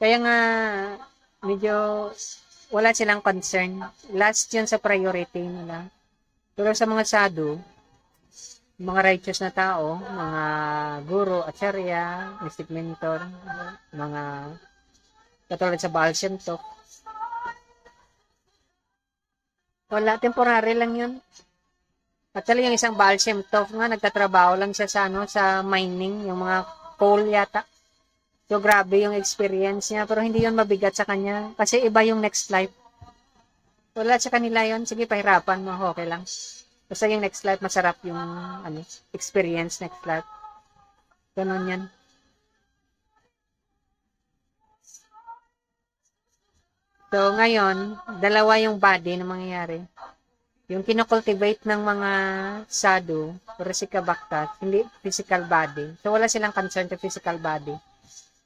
Kaya nga, medyo wala silang concern. Last yun sa priority nila. Pero sa mga sado, mga righteous na tao, mga guro, acharya, mystic mentor, mga katulad sa Baal Shem Tov, wala, temporary lang yun. Actually, yung isang Baal Shem Tov nga, nagtatrabaho lang siya sa mining, yung mga coal yata. So, grabe yung experience niya, pero hindi yun mabigat sa kanya, kasi iba yung next life. Wala sa kanila yon, sige pahirapan mo, okay lang. Basta yung next life masarap yung experience next life. Ganun yan. So ngayon, dalawa yung body na mangyayari. Yung kinocultivate ng mga sadhu, rasikabaktas, hindi physical body. So wala silang concern to physical body.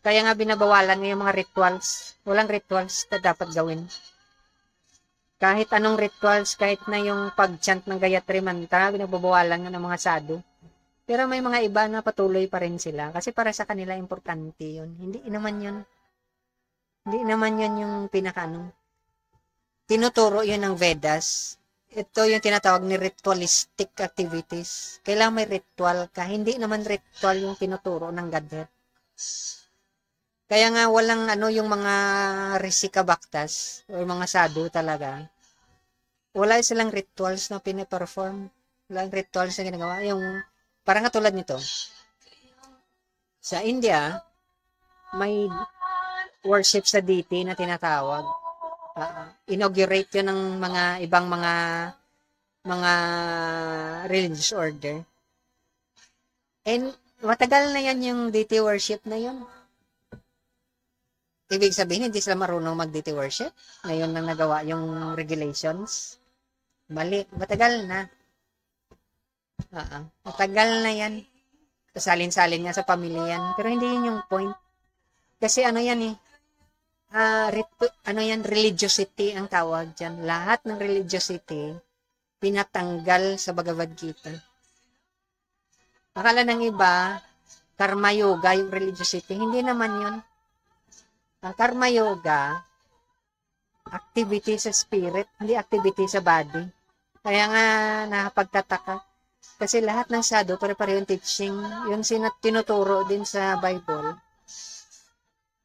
Kaya nga binabawalan ng mga rituals. Walang rituals na dapat gawin. Kahit anong rituals, kahit na yung pag-chant ng Gayatri Mantra, binabawalan nga ng mga sadhu. Pero may mga iba na patuloy pa rin sila. Kasi para sa kanila, importante yun. Hindi naman yun yung tinuturo yun ng Vedas. Ito yung tinatawag ni ritualistic activities. Kailangan may ritual ka. Hindi naman ritual yung tinuturo ng Godhead. Kaya nga walang yung mga rasikabaktas o mga sadhu talaga. Wala silang rituals na pinaperform. Walang rituals na ginagawa. Yung parang katulad nito. Sa India, may worship sa deity na tinatawag. Inaugurate yun ng mga ibang mga religious order. And matagal na yan yung deity worship na yun. Ibig sabihin, hindi sila marunong mag-deity worship. Ngayon lang nagawa yung regulations. Mali. Matagal na. Matagal na yan. Kasalin-salin nga sa pamilya yan. Pero hindi yun yung point. Kasi ano yan eh. Ano yan, religiosity ang tawag dyan. Lahat ng religiosity, pinatanggal sa Bhagavad Gita. Akala ng iba, karma yoga yung religiosity. Hindi naman yun. Ang karma yoga, activity sa spirit, hindi activity sa body. Kaya nga nakapagtataka. Kasi lahat ng sadhu, pare-pareho yung teaching, yung tinuturo din sa Bible.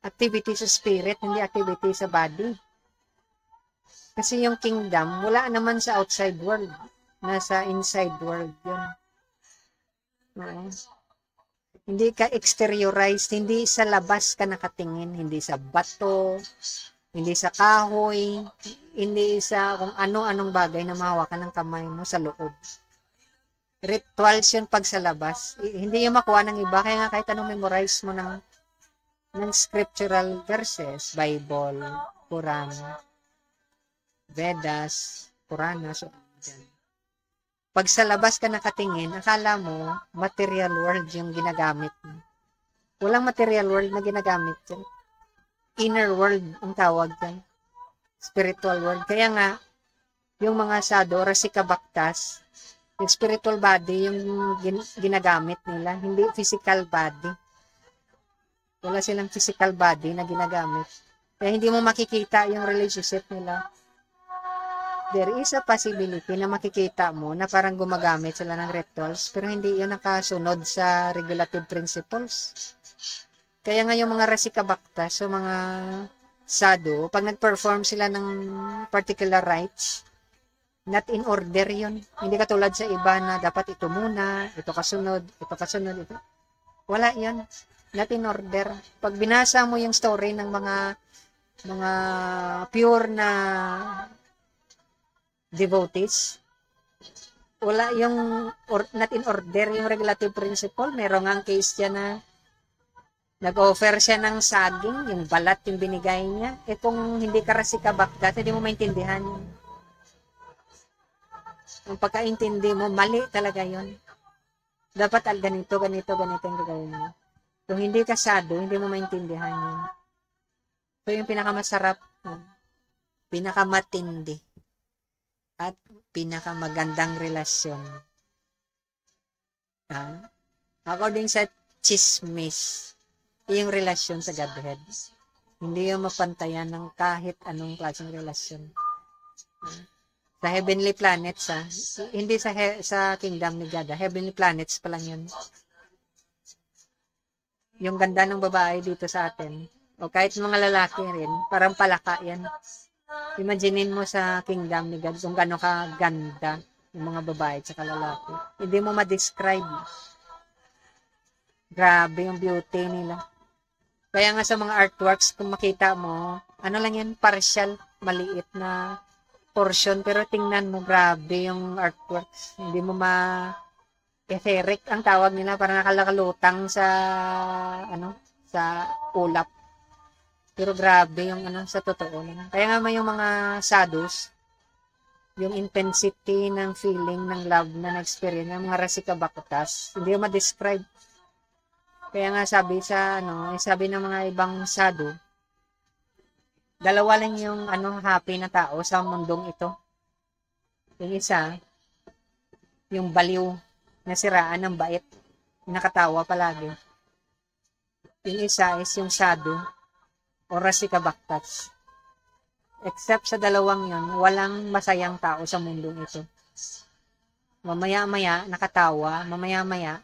Activity sa spirit, hindi activity sa body. Kasi yung kingdom, wala naman sa outside world. Nasa inside world yun. Hindi ka exteriorized, hindi sa labas ka nakatingin, hindi sa bato, hindi sa kahoy, hindi sa kung ano-anong bagay na mahawakan ng kamay mo sa loob. Rituals yun pag sa labas. Hindi yung makuha ng iba, kaya nga kahit anong memorize mo ng scriptural verses, Bible, Quran, Vedas, Purana, so dyan. Pag sa labas ka nakatingin, akala mo, material world yung ginagamit mo. Walang material world na ginagamit dyan. Inner world ang tawag dyan. Spiritual world. Kaya nga, yung mga sadhu, rasika bhaktas, yung spiritual body yung ginagamit nila, hindi physical body. Wala silang physical body na ginagamit. Kaya hindi mo makikita yung relationship nila. There is a possibility na makikita mo na parang gumagamit sila ng rituals, pero hindi yun nakasunod sa regulative principles. Kaya nga yung mga rasika bhaktas, so mga sadhu, pag nag-perform sila ng particular rites, not in order yun. Hindi katulad sa iba na dapat ito muna, ito kasunod, ito. Wala yan. Not in order. Pag binasa mo yung story ng mga pure na devotees, wala yung not in order yung regulative principle. Meron nga ang case dyan na nag-offer siya ng saging, yung balat yung binigay niya. Kung hindi ka rasika bhaktas, hindi mo maintindihan yun. Ang pagkaintindi mo, mali talaga yun. Dapat ganito ang gagawin mo. Kung hindi ka sadhu, hindi mo maintindihan yun. So yung pinakamasarap, pinakamatindi, at pinakamagandang relasyon. According sa chismis, yung relasyon sa Godhead. Hindi yung mapantayan ng kahit anong klaseng relasyon. Sa heavenly planets, hindi sa kingdom ni God. Heavenly planets pa lang yun. Yung ganda ng babae dito sa atin, o kahit mga lalaki rin, parang palaka yan. Imaginin mo sa kingdom ni God kung gano'n ka ganda yung mga babae at saka lalaki. Hindi mo ma-describe. Grabe yung beauty nila. Kaya nga sa mga artworks, kung makita mo, ano lang yan, partial, maliit na portion. Pero tingnan mo, grabe yung artworks. Hindi mo etheric ang tawag nila, parang nakakalutang sa ulap. Pero grabe yung sa totoo lang. Kaya nga may yung mga sadhus, yung intensity ng feeling ng love na na-experience ng mga rasika bhaktas, hindi mo ma-describe. Kaya nga sabi ng mga ibang sadhu, dalawa lang yung happy na tao sa mundong ito. Yung isa, yung baliw na siraan ng bait, nakatawa palagi. Yung isa is yung sadhu o rasika bhaktas. Except sa dalawang yun, walang masayang tao sa mundong ito. Mamaya-maya, nakatawa, mamaya-maya,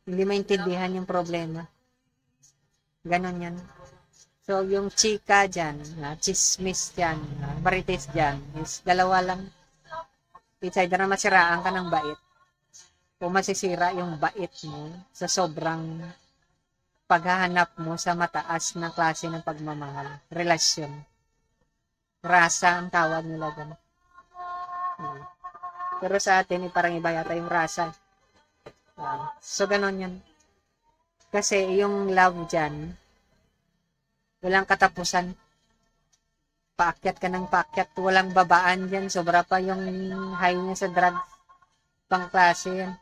hindi maintindihan yung problema. Ganon yan. So, yung chika dyan, chismis dyan, marites dyan, is dalawa lang. It's either na masiraan ka ng bait, o masisira yung bait mo sa sobrang paghahanap mo sa mataas na klase ng pagmamahal. Relasyon. Rasa ang tawag nila doon. Pero sa atin, parang iba yata yung rasa. So, ganon yan. Kasi yung love dyan, Walang katapusan. Paakyat ka ng paakyat. Walang babaan dyan. Sobra pa yung high niya sa drugs. Pang klase yan.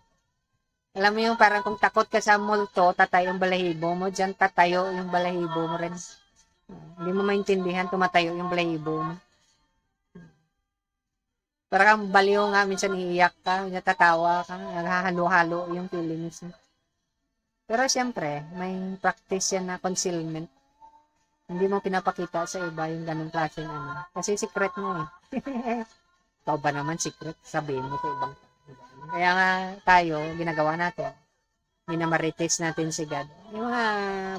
Alam mo yung parang kung takot ka sa multo, tatayo yung balahibo mo. Dyan tatayo yung balahibo mo rin. Hindi mo maintindihan, tumatayo yung balahibo mo. Parang baliw nga, minsan iiyak ka, natatawa ka, naghahalo-halo yung feelings mo. Pero siyempre, may practice yan na concealment. Hindi mo pinapakita sa iba yung ganung klaseng ano. Kasi secret mo eh. Ikaw ba naman secret? Sabihin mo sa ibang. Kaya nga tayo, ginagawa natin. Minamarites natin si God. Yung mga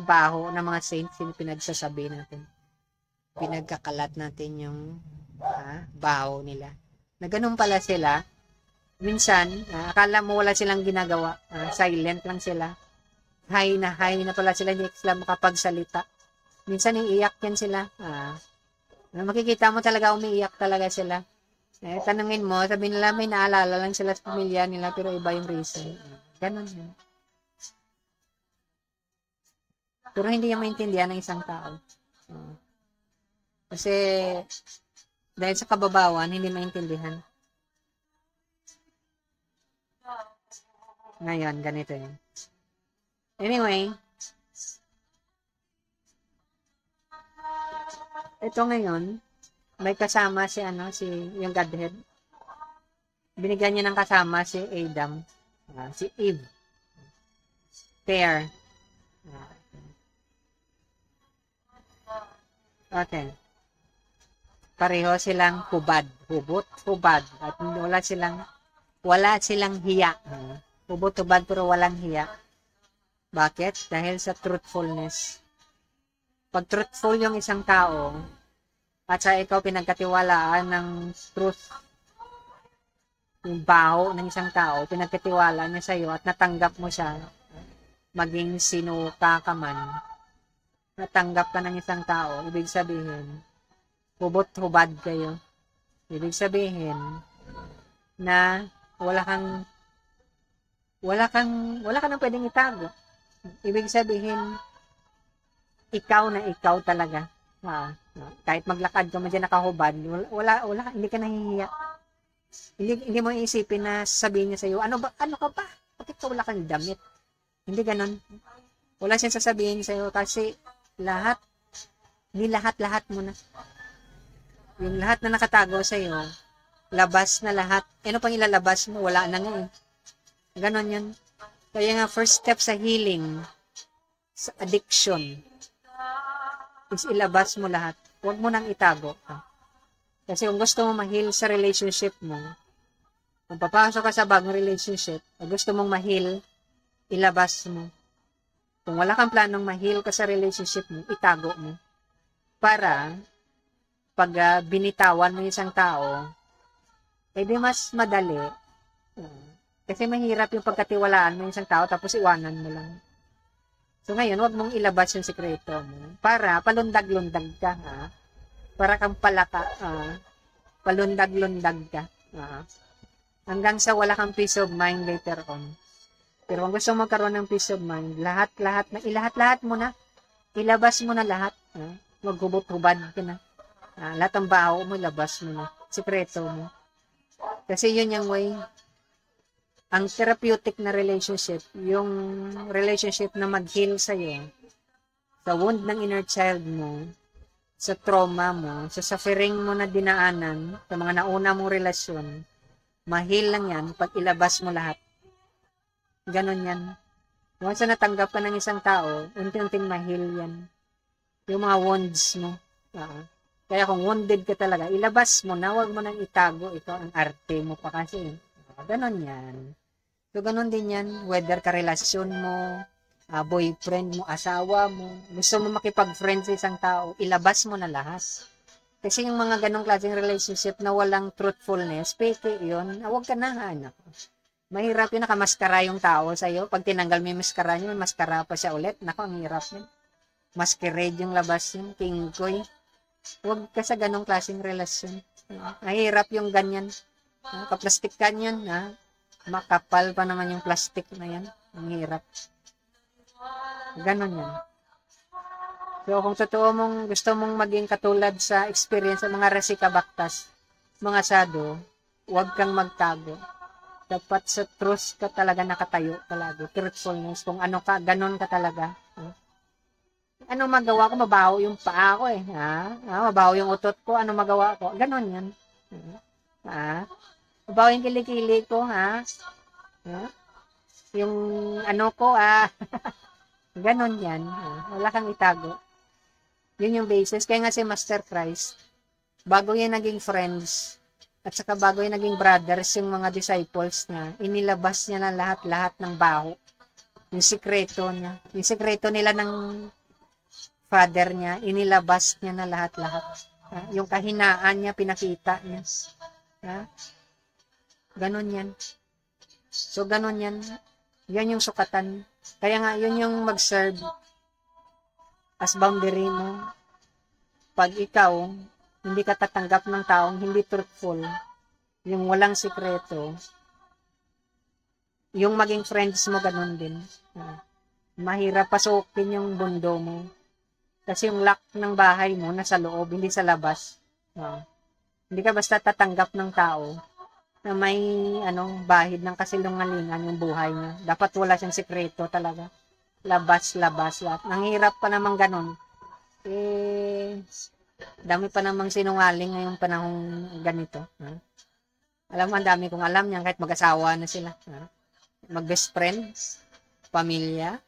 baho ng mga saints, yung pinagsasabi natin. Pinagkakalat natin yung baho nila. Na ganun pala sila. Minsan, akala mo wala silang ginagawa. Silent lang sila. High na pala sila, hindi sila makapagsalita. Minsan iiyak yan sila. Makikita mo talaga umiiyak talaga sila. Tanungin mo, sabi nila may naalala lang sila sa pamilya nila pero iba yung reason. Ganun yun. Pero hindi niya maintindihan ng isang tao. Kasi dahil sa kababawan, hindi maintindihan. Ngayon, ganito yun. Anyway, ito ngayon, may kasama si yung Godhead. Binigyan niya ng kasama si Adam, si Eve. Pair. Okay. Pareho silang hubad. At wala silang hiya. Hubad pero walang hiya. Bakit? Dahil sa truthfulness. Pag truthful yung isang tao, at sa ikaw pinagkatiwalaan ng truth, yung baho ng isang tao, pinagkatiwala niya sa'yo at natanggap mo siya, maging sino ka man, natanggap ka ng isang tao, ibig sabihin, hubad kayo. Ibig sabihin, na wala ka nang pwedeng itago. Ibig sabihin, ikaw na ikaw talaga. Kahit maglakad ka man dyan nakahubad, hindi ka nahihiya. Hindi mo iisipin na sabihin niya sa'yo, ano ka ba? Bakit ka wala kang damit? Hindi ganon. Wala siyang sasabihin sa'yo kasi lahat mo na. Yung lahat na nakatago sa'yo, labas na lahat. Ano pang ilalabas mo? Wala na nga eh. Ganon yun. Kaya nga, first step sa healing, sa addiction, is ilabas mo lahat. Huwag mo nang itago. Kasi kung gusto mo ma-heal sa relationship mo, kung papasok ka sa bagong relationship, kung gusto mong ma-heal, ilabas mo. Kung wala kang planong ma-heal ka sa relationship mo, itago mo. Para, pag binitawan mo yung isang tao, di mas madali. Kasi mahirap yung pagkatiwalaan mo yung isang tao tapos iwanan mo lang. So ngayon, wag mong ilabas yung sekreto mo para palundag-lundag ka, para kang palaka, palundag-lundag ka, hanggang sa wala kang peace of mind later on. Pero kung gusto mo magkaroon ng peace of mind, lahat mo na, ilabas mo na lahat, maghubot-hubad ka na. Lahat ng baho mo, ilabas mo na, sekreto mo. Kasi yun yung way. Ang therapeutic na relationship, yung relationship na mag-heal sa'yo, sa wound ng inner child mo, sa trauma mo, sa suffering mo na dinaanan, sa mga nauna mong relasyon, ma-heal lang yan pag ilabas mo lahat. Ganon yan. Once na natanggap ka ng isang tao, unti-unting ma-heal yan. Yung mga wounds mo. Kaya kung wounded ka talaga, ilabas mo na, huwag mo nang itago. Ito ang arte mo pa kasi. Ganon yan. So, ganon din yan. Whether karelasyon mo, boyfriend mo, asawa mo, gusto mo makipag-friend sa isang tao, ilabas mo na lahat. Kasi yung mga ganong klaseng relationship na walang truthfulness, fake yun, huwag ka na, anak. Mahirap yun, nakamaskara yung tao sa'yo. Pag tinanggal mo yung maskara nyo, may maskara pa siya ulit. Naku, ang hirap yun. Masquerade yung labas yun, tingkoy. Huwag ka sa ganong klaseng relasyon. Mahirap yung ganyan. Kaplastik ka yun, makapal pa naman yung plastic na yan. Ang hirap. Ganon yan. So, kung totoo mong gusto mong maging katulad sa experience ng mga Rasikabaktas, mga sado, huwag kang magtago. Dapat sa truth ka talaga nakatayo palagi. Truthfulness. Kung ano ka, ganon ka talaga. Ano magawa ko? Mabaho yung paa ko eh. Mabaho yung utot ko. Ano magawa ko? Ganon yan. Mabaho yung kilikili ko. Yung ano ko, ganon yan. Wala kang itago. Yun yung basis. Kaya nga si Master Christ, bago yan naging friends, at saka bago yan naging brothers, yung mga disciples niya, inilabas niya na lahat-lahat ng baho. Yung sikreto niya. Yung sikreto nila ng father niya, inilabas niya na lahat-lahat. Yung kahinaan niya, pinakita niya. Ganon yan. So, ganon yan. Yan yung sukatan. Kaya nga, yun yung mag-serve as boundary mo. Pag ikaw, hindi ka tatanggap ng taong hindi truthful, yung walang sikreto, yung maging friends mo, ganun din. Mahirap pasukin yung mundo mo. Kasi yung lock ng bahay mo, nasa loob, hindi sa labas. Hindi ka basta tatanggap ng tao na may bahid ng kasilungalingan yung buhay niya. Dapat wala siyang sikreto talaga. Labas, lahat. Nanghirap pa namang ganun. Dami pa namang sinungaling ngayong panahong ganito. Alam mo, ang dami kong alam niyan kahit mag-asawa na sila. Mag-best friends, pamilya,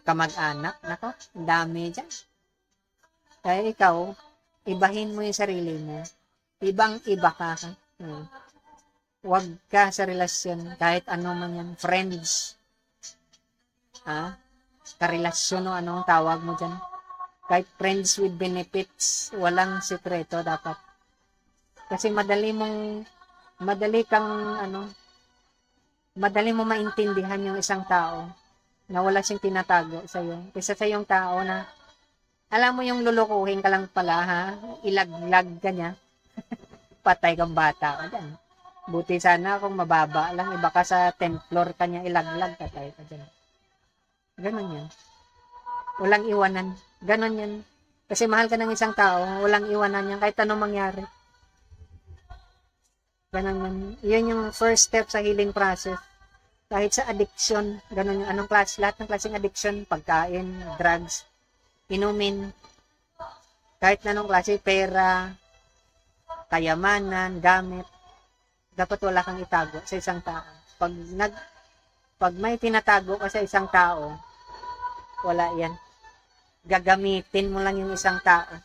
kamag-anak. Nako, ang dami dyan. Kaya ikaw, ibahin mo yung sarili mo. Ibang-iba ka. Huwag ka sa relasyon, kahit ano man yan. Friends. Karelasyon o anong tawag mo dyan. Kahit friends with benefits, walang sikreto dapat. Kasi madali mong maintindihan yung isang tao na wala siyang tinatago sa'yo. Kaysa sa yung tao na, alam mo yung lulukuhin ka lang pala, ilaglag ka niya, patay kang bata ka dyan. Buti sana kung mababa lang, iba ka sa 10th floor ka niya, ilaglag, patay ka dyan. Ganon yan. Walang iwanan. Ganon yan. Kasi mahal ka ng isang tao, walang iwanan yan kahit anong mangyari. Ganon yan. Yan yung first step sa healing process. Kahit sa addiction, ganon yung lahat ng klaseng addiction, pagkain, drugs, inumin, kahit na anong klase, pera, kayamanan, gamit, dapat wala kang itago sa isang tao. Pag may tinatago ka sa isang tao, wala yan. Gagamitin mo lang yung isang tao.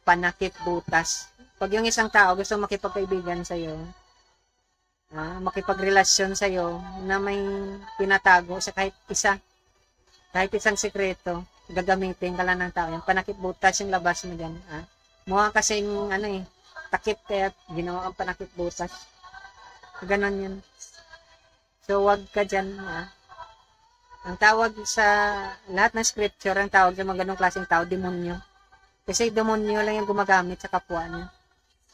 Panakip butas. Pag yung isang tao gusto makipagkaibigan sa'yo, makipagrelasyon sa'yo, na may tinatago sa kahit isang sekreto, gagamitin ka lang ng tao. Yung panakip butas yung labas mo dyan. Mukha kasing takip kaya ginawa kang panakip butas. Ganon yan. So, wag ka dyan. Ang tawag sa lahat ng scripture, ang tawag sa mga ganong klaseng tao, demonyo. Kasi demonyo lang yung gumagamit sa kapwa niya.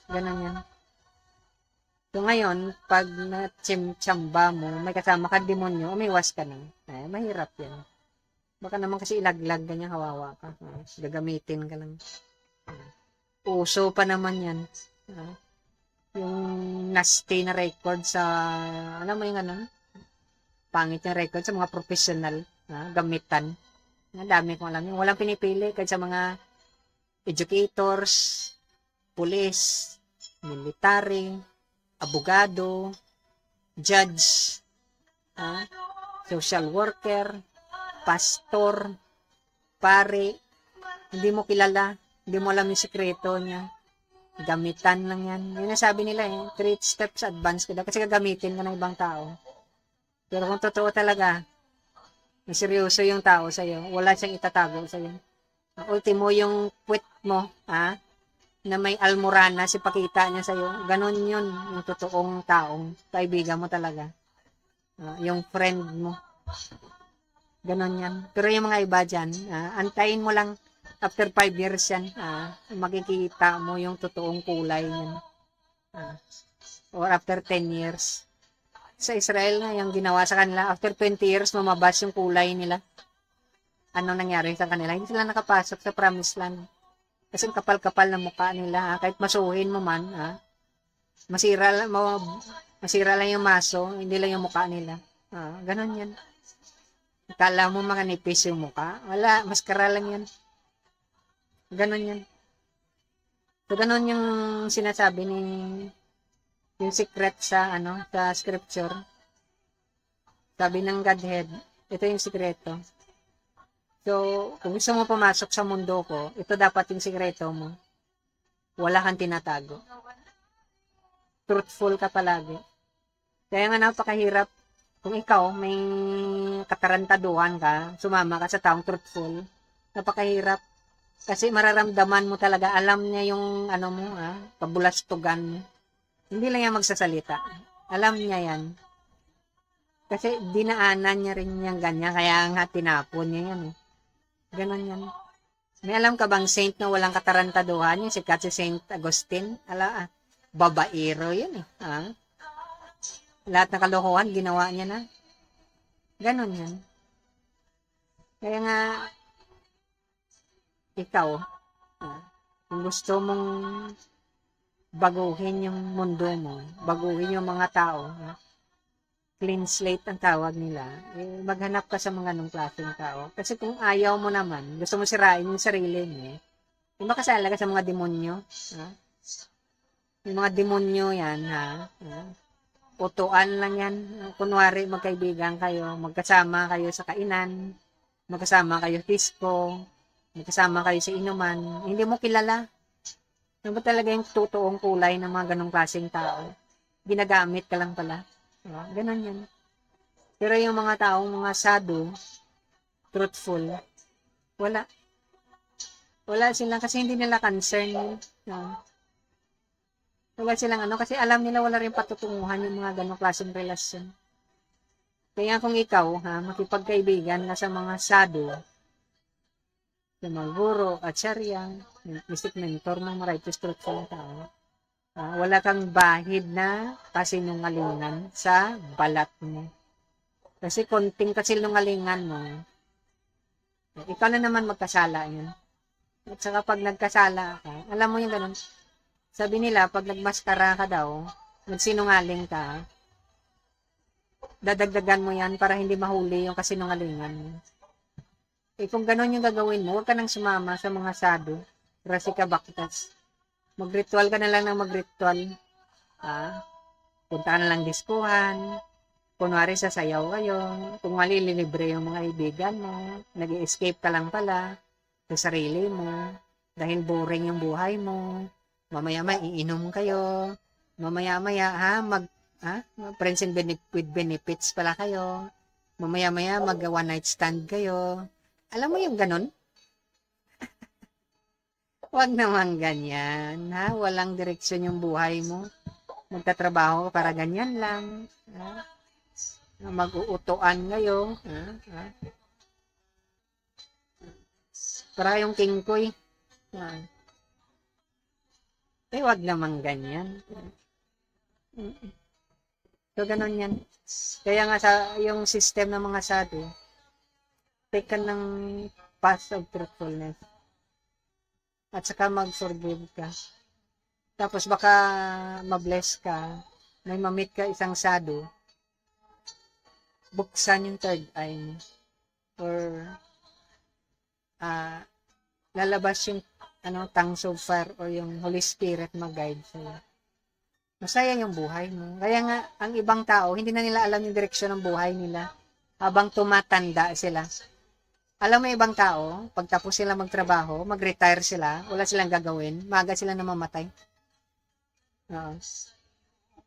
Ganon yan. So ngayon, pag na-tsamba mo, may kasama ka demonyo, umiwas ka na. Mahirap yan. Baka naman kasi ilaglag ka niya, hawawa ka. Gagamitin ka lang. Uso pa naman yan. Yung nasty na record sa, alam mo yung pangit yung record sa mga professional, gamitan. Ang dami kong alam yun. Walang pinipili kahit sa mga educators, police, military, abogado, judge, social worker, pastor, pare, hindi mo kilala, hindi mo alam yung sikreto niya. Gamitan lang yan. Yun ang sabi nila 3 steps advance ka daw kasi gagamitin ka ng ibang tao. Pero kung totoo talaga, na seryoso yung tao sa'yo, wala siyang itatago sa'yo. Ultimo yung quit mo, na may almorana, si pakita niya sa'yo. Ganon yun, yung totoong taong kaibigan mo talaga. Yung friend mo. Ganon yan. Pero yung mga iba dyan, antayin mo lang, after 5 years yan, makikita mo yung totoong kulay niyan. Or after 10 years. Sa Israel na yung ginawa sa kanila, after 20 years, mamabas yung kulay nila. ano nangyari sa kanila. Hindi sila nakapasok sa promised land. Kasi kapal-kapal na mukha nila. Kahit masuhin mo man, masira lang yung maso, hindi lang yung mukha nila. Ganon yan. Akala mo makanipis yung mukha. Wala, maskara lang yan. Ganon yan. So, ganon yung sinasabi ni yung secret sa sa scripture. Sabi ng Godhead, ito yung sikreto. So, kung gusto mo pumasok sa mundo ko, ito dapat yung sikreto mo. Wala kang tinatago. Truthful ka palagi. Kaya nga napakahirap kung ikaw may katarantaduhan ka, sumama ka sa taong truthful, napakahirap. Kasi mararamdaman mo talaga, alam niya yung kabulastugan mo. Hindi lang yan magsasalita. Alam niya yan. Kasi dinaanan niya rin yung ganyan, kaya nga tinapon niya yan. Ganon yan. May alam ka bang saint na walang katarantaduhan? Yung sikat si Saint Agustin? Babaero yun eh. Lahat ng kalokohan, ginawa niya na. Ganon yan. Kaya nga, ikaw, kung gusto mong baguhin yung mundo mo, baguhin yung mga tao, clean slate ang tawag nila, maghanap ka sa mga ganong klaseng tao. Kasi kung ayaw mo naman, gusto mo sirain yung sarili mo, makasala ka sa mga demonyo. Yung mga demonyo yan, utuan lang yan. Kunwari, magkaibigan kayo, magkasama kayo sa kainan, magkasama kayo disco, magkasama kayo sa inuman, hindi mo kilala. Ano ba talaga yung totoong kulay ng mga ganong klaseng tao? Ginagamit ka lang pala. Ganon yan. Pero yung mga taong mga sado, truthful, wala. Wala silang, kasi hindi nila concern. Wala silang kasi alam nila wala rin patutunguhan yung mga ganong klaseng relasyon. Kaya kung ikaw, makipagkaibigan ka sa mga sado, sa mga guro at syariang, mystic mentor ng righteous truthful tao, wala kang bahid na kasinungalingan sa balat mo. Kasi konting kasinungalingan mo, ikaw na naman magkasala yun. At saka pag nagkasala ka, alam mo yung ganun, sabi nila, pag nagmaskara ka daw, magsinungaling ka, dadagdagan mo yan para hindi mahuli yung kasinungalingan mo. Kung gano'n yung gagawin mo, huwag ka nang sumama sa mga sado, rasi ka baktas. Mag-ritual ka na lang ng mag-ritual. Punta ka na lang diskuhan. Kunwari sasayaw kayo. Kung malililibre yung mga ibigan mo, nag-escape ka lang pala sa sarili mo. Dahil boring yung buhay mo. Mamaya-maya, iinom kayo. Mamaya-maya, friends and with benefits pala kayo. Mamaya-maya, mag-one night stand kayo. Alam mo yung ganun? Huwag naman ganyan, Walang direksyon yung buhay mo. Magtatrabaho para ganyan lang, Mag-uutuan kayo, Para yung kingkoy. Huwag naman ganyan. So, ganun yan. Kaya nga sa yung system ng mga sado, take ka ng path of truthfulness. At saka mag-forgive ka. Tapos baka ma-bless ka, may ma-meet ka isang sado, buksan yung third eye mo. Or lalabas yung tongues of fire or yung Holy Spirit mag-guide sa'yo. Masaya yung buhay mo. Kaya nga, ang ibang tao, hindi na nila alam yung direksyon ng buhay nila habang tumatanda sila. Alam mo ibang tao, pagtapos sila magtrabaho, mag-retire sila, wala silang gagawin, maaga sila namamatay.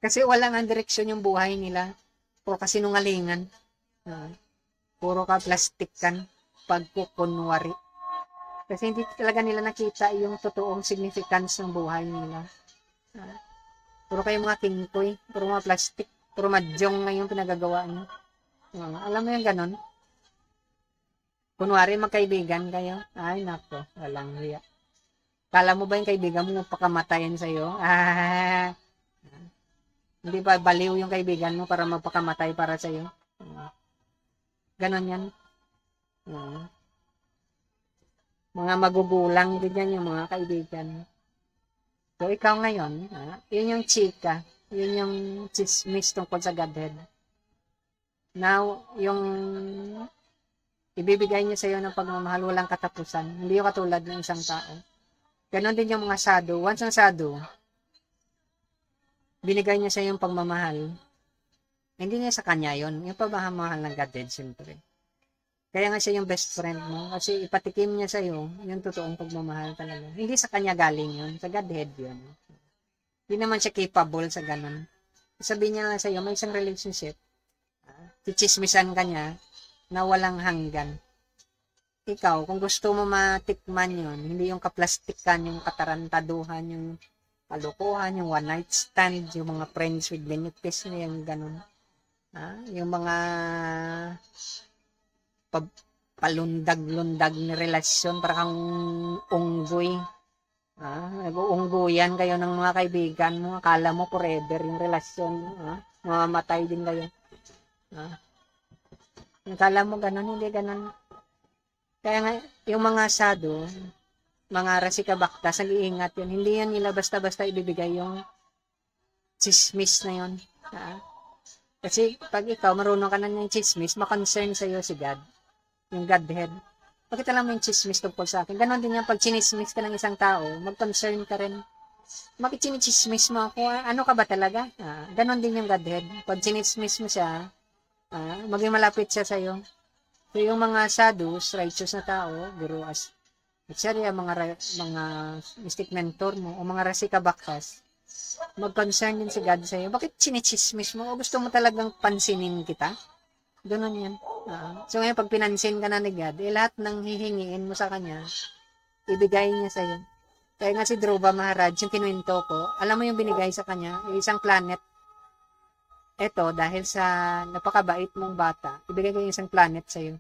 Kasi wala nga direksyon yung buhay nila. Puro kasinungalingan. Puro ka plastikan, pagkukunwari. Kasi hindi talaga nila nakita yung totoong significance ng buhay nila. Puro kayong mga kingkoy, puro mga plastic, puro madyong nga yung pinagagawa nyo. Alam mo yung ganon? Kunwari magkaibigan kayo, ay nako, walang hiya. Kala mo ba yung kaibigan mo magpakamatayan sa'yo? Hindi ba baliw yung kaibigan mo para magpakamatay para sa'yo? Ganon yan. mga magugulang din yan, yung mga kaibigan. So, ikaw ngayon, yun yung chika, yun yung chismis tungkol sa Godhead. Now, yung ibibigay niya sa iyo ng pagmamahal, walang katapusan. Hindi yung katulad ng isang tao. Ganon din yung mga sado. Once ang sado, binigay niya sa iyo yung pagmamahal. Hindi niya sa kanya yon, yung pagmamahal ng Godhead, siyempre. Kaya nga siya yung best friend mo. Kasi ipatikim niya sa iyo yung totoong pagmamahal talaga. Hindi sa kanya galing yun. Sa Godhead yun. Hindi naman siya capable sa ganon. Sabihin niya lang sa iyo, may isang relationship. Chichismisan ka niya na walang hanggan. Ikaw, kung gusto mo matikman yun, hindi yung kaplastikan, yung katarantaduhan, yung kalokohan, yung one night stand, yung mga friends with benefits na yung ganun. Yung mga palundag-lundag na relasyon, para kang unggoy. Nag-uunggoyan kayo ng mga kaibigan mo, akala mo forever yung relasyon, mamamatay din kayo. Akala mo ganun, hindi ganun. Kaya nga, yung mga sado, mga rasika baktas, nag-iingat yun. Hindi yan nila basta-basta ibibigay yung chismis na yun. Kasi pag ikaw, marunong ka na yung chismis, makoncern sa'yo si God, yung Godhead. Bakit alam mo yung chismis tungkol sa akin? Ganon din yan, pag chinismis ka ng isang tao, mag-concern ka rin. Bakit chinichismis mo ako? Ano ka ba talaga? Ganon din yung Godhead. Pag chinismis mo siya, maging malapit siya sa'yo. So, yung mga sadhus, righteous na tao, guru as acharya, mga mystic mentor mo, o mga rasika baktas, mag-concern din si God sa'yo. Bakit chinichismis mo? O gusto mo talagang pansinin kita? Ganun yan. So, ngayon, pag pinansin ka na ni God, lahat ng hihingiin mo sa Kanya, ibigay niya sa'yo. Kaya nga si Dhruva Maharaj, yung kinuwento ko, alam mo yung binigay sa Kanya, isang planet. Eto, dahil sa napakabait mong bata, ibigay ko yung isang planet sa'yo.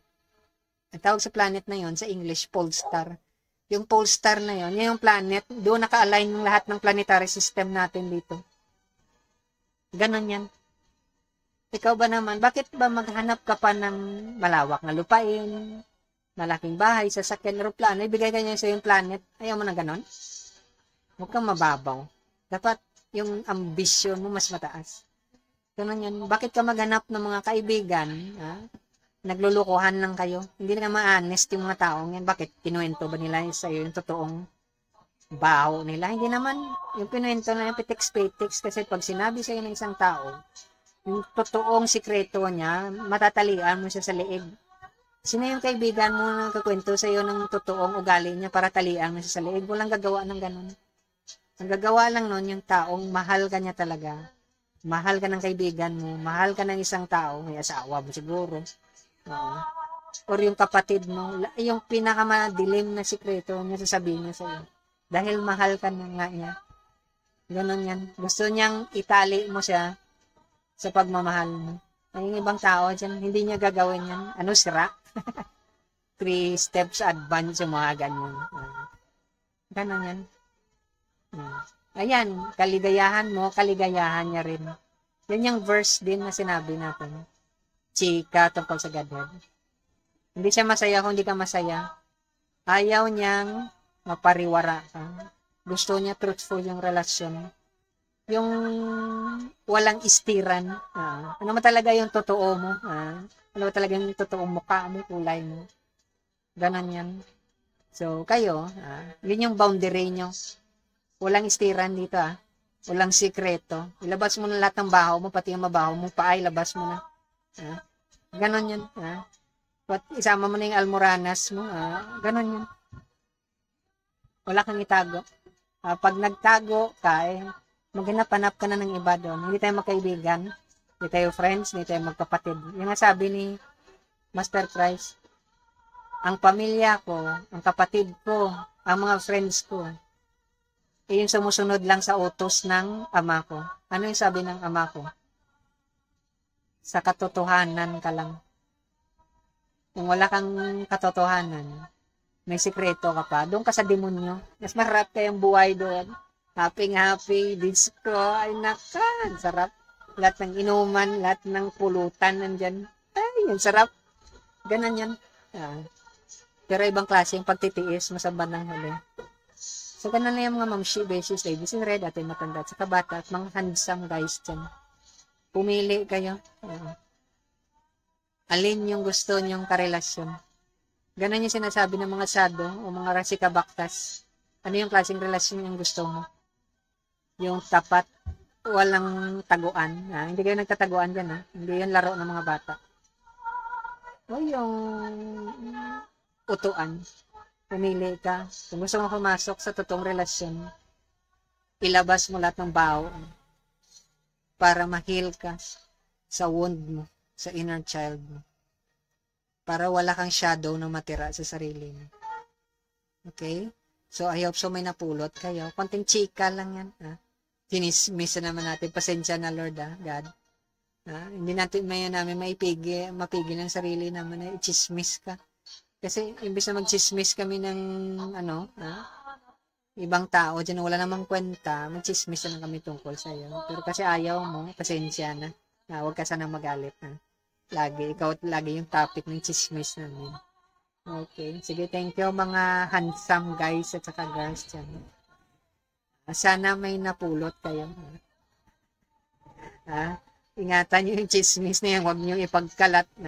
Ang tawag sa planet na yon sa English, Polestar. Yung Polestar na yon, yung planet, doon naka-align ng lahat ng planetary system natin dito. Ganon yan. Ikaw ba naman, bakit ba maghanap ka pa ng malawak na lupain, malaking bahay, sasakyan, aeroplano, ibigay ka niya sa yung planet, ayaw mo na ganon? Huwag kang mababaw. Dapat yung ambisyon mo mas mataas. Ganun yan. Bakit ka maghanap ng mga kaibigan? Naglulukuhan lang kayo. Hindi na ma-honest yung mga taong yan. Bakit? Kinuwento ba nila sa iyo yung totoong baho nila? Hindi naman. Yung pinuwento na yung pitix-pitix. Kasi pag sinabi sa iyo ng isang tao, yung totoong sikreto niya, matatalian mo siya sa liig. Sino yung kaibigan mo na nagkakwento sa iyo ng totoong ugali niya para talian mo siya sa liig? Walang gagawa ng ganun. Ang gagawa lang nun yung taong mahal ka niya talaga. Mahal ka ng kaibigan mo, mahal ka ng isang tao, may asawa mo siguro. Or yung kapatid mo, yung pinakamadilim na sikreto niya sasabihin niya sa'yo. Dahil mahal ka na nga niya. Ganon yan. Gusto niyang itali mo siya sa pagmamahal mo. Yung ibang tao dyan, hindi niya gagawin yan. Ano, sira? 3 steps advance yung mga ganyan. Ganon yan. Ayan, kaligayahan mo, kaligayahan niya rin. Yan yung verse din na sinabi natin. Chika tungkol sa Godhead. Hindi siya masaya kung hindi ka masaya. Ayaw niyang mapariwara ka. Gusto niya truthful yung relasyon. Yung walang istiran. Ano mo talaga yung totoo mo? Ano mo talaga yung totoong mukha mo, kulay mo? Ganon yan. So, kayo, yun yung boundary nyo. Walang istiran dito Walang sikreto. Ilabas mo na lahat ng baho mo, pati yung mabaho mo, ilabas mo na. Ganon yun. Isama mo na yung almoranas mo. Ganon yun. Wala kang itago. Pag nagtago ka, maghanap-hanap ka na ng iba doon. Hindi tayo magkaibigan. Hindi tayo friends. Hindi tayo magkapatid. Yung nga sabi ni Master Christ, ang pamilya ko, ang kapatid ko, ang mga friends ko, yung sumusunod lang sa utos ng ama ko. Ano yung sabi ng ama ko? Sa katotohanan ka lang. Kung wala kang katotohanan, may sikreto ka pa, doon ka sa demonyo. Mas marap kayang buhay doon. Happy, disco, ay nakan, sarap. Lahat ng inuman, lahat ng pulutan nandyan. Ay, yan sarap. Ganon yan. Pero ibang klase yung pagtitiis mo sa bandang huli. So, ganun na yung mga mamshi, beses, ladies in red, ating matanda, at saka bata, at mga handsome guys dyan. Pumili kayo. Alin yung gusto nyong karelasyon. Ganun yung sinasabi ng mga sado o mga rasikabaktas. Ano yung klaseng relasyon yung gusto mo? Yung tapat, walang taguan. Hindi kayo nagtataguan dyan. Hindi yung laro ng mga bata. O yung utuan. Pumili ka. Kung gusto mo pumasok sa totoong relasyon, ilabas mo lahat ng bao para ma-heal ka sa wound mo, sa inner child mo. Para wala kang shadow na matira sa sarili mo. Okay? So, I hope so may napulot kayo. Konting chika lang yan. Sinismiss naman natin. Pasensya na, Lord, God. Hindi natin namin mapigil ang sarili naman na i-chismis ka. Kasi, imbis na mag-chismis kami ng, ibang tao, dyan wala namang kwenta, mag-chismis na lang kami tungkol sa'yo. Pero kasi ayaw mo, pasensya na. Huwag ka sana magalit, ikaw lagi yung topic ng chismis namin. Okay. Sige, thank you mga handsome guys at saka girls dyan. Sana may napulot kayo. Ingatan nyo yung chismis na yan. Huwag nyo ipagkalat.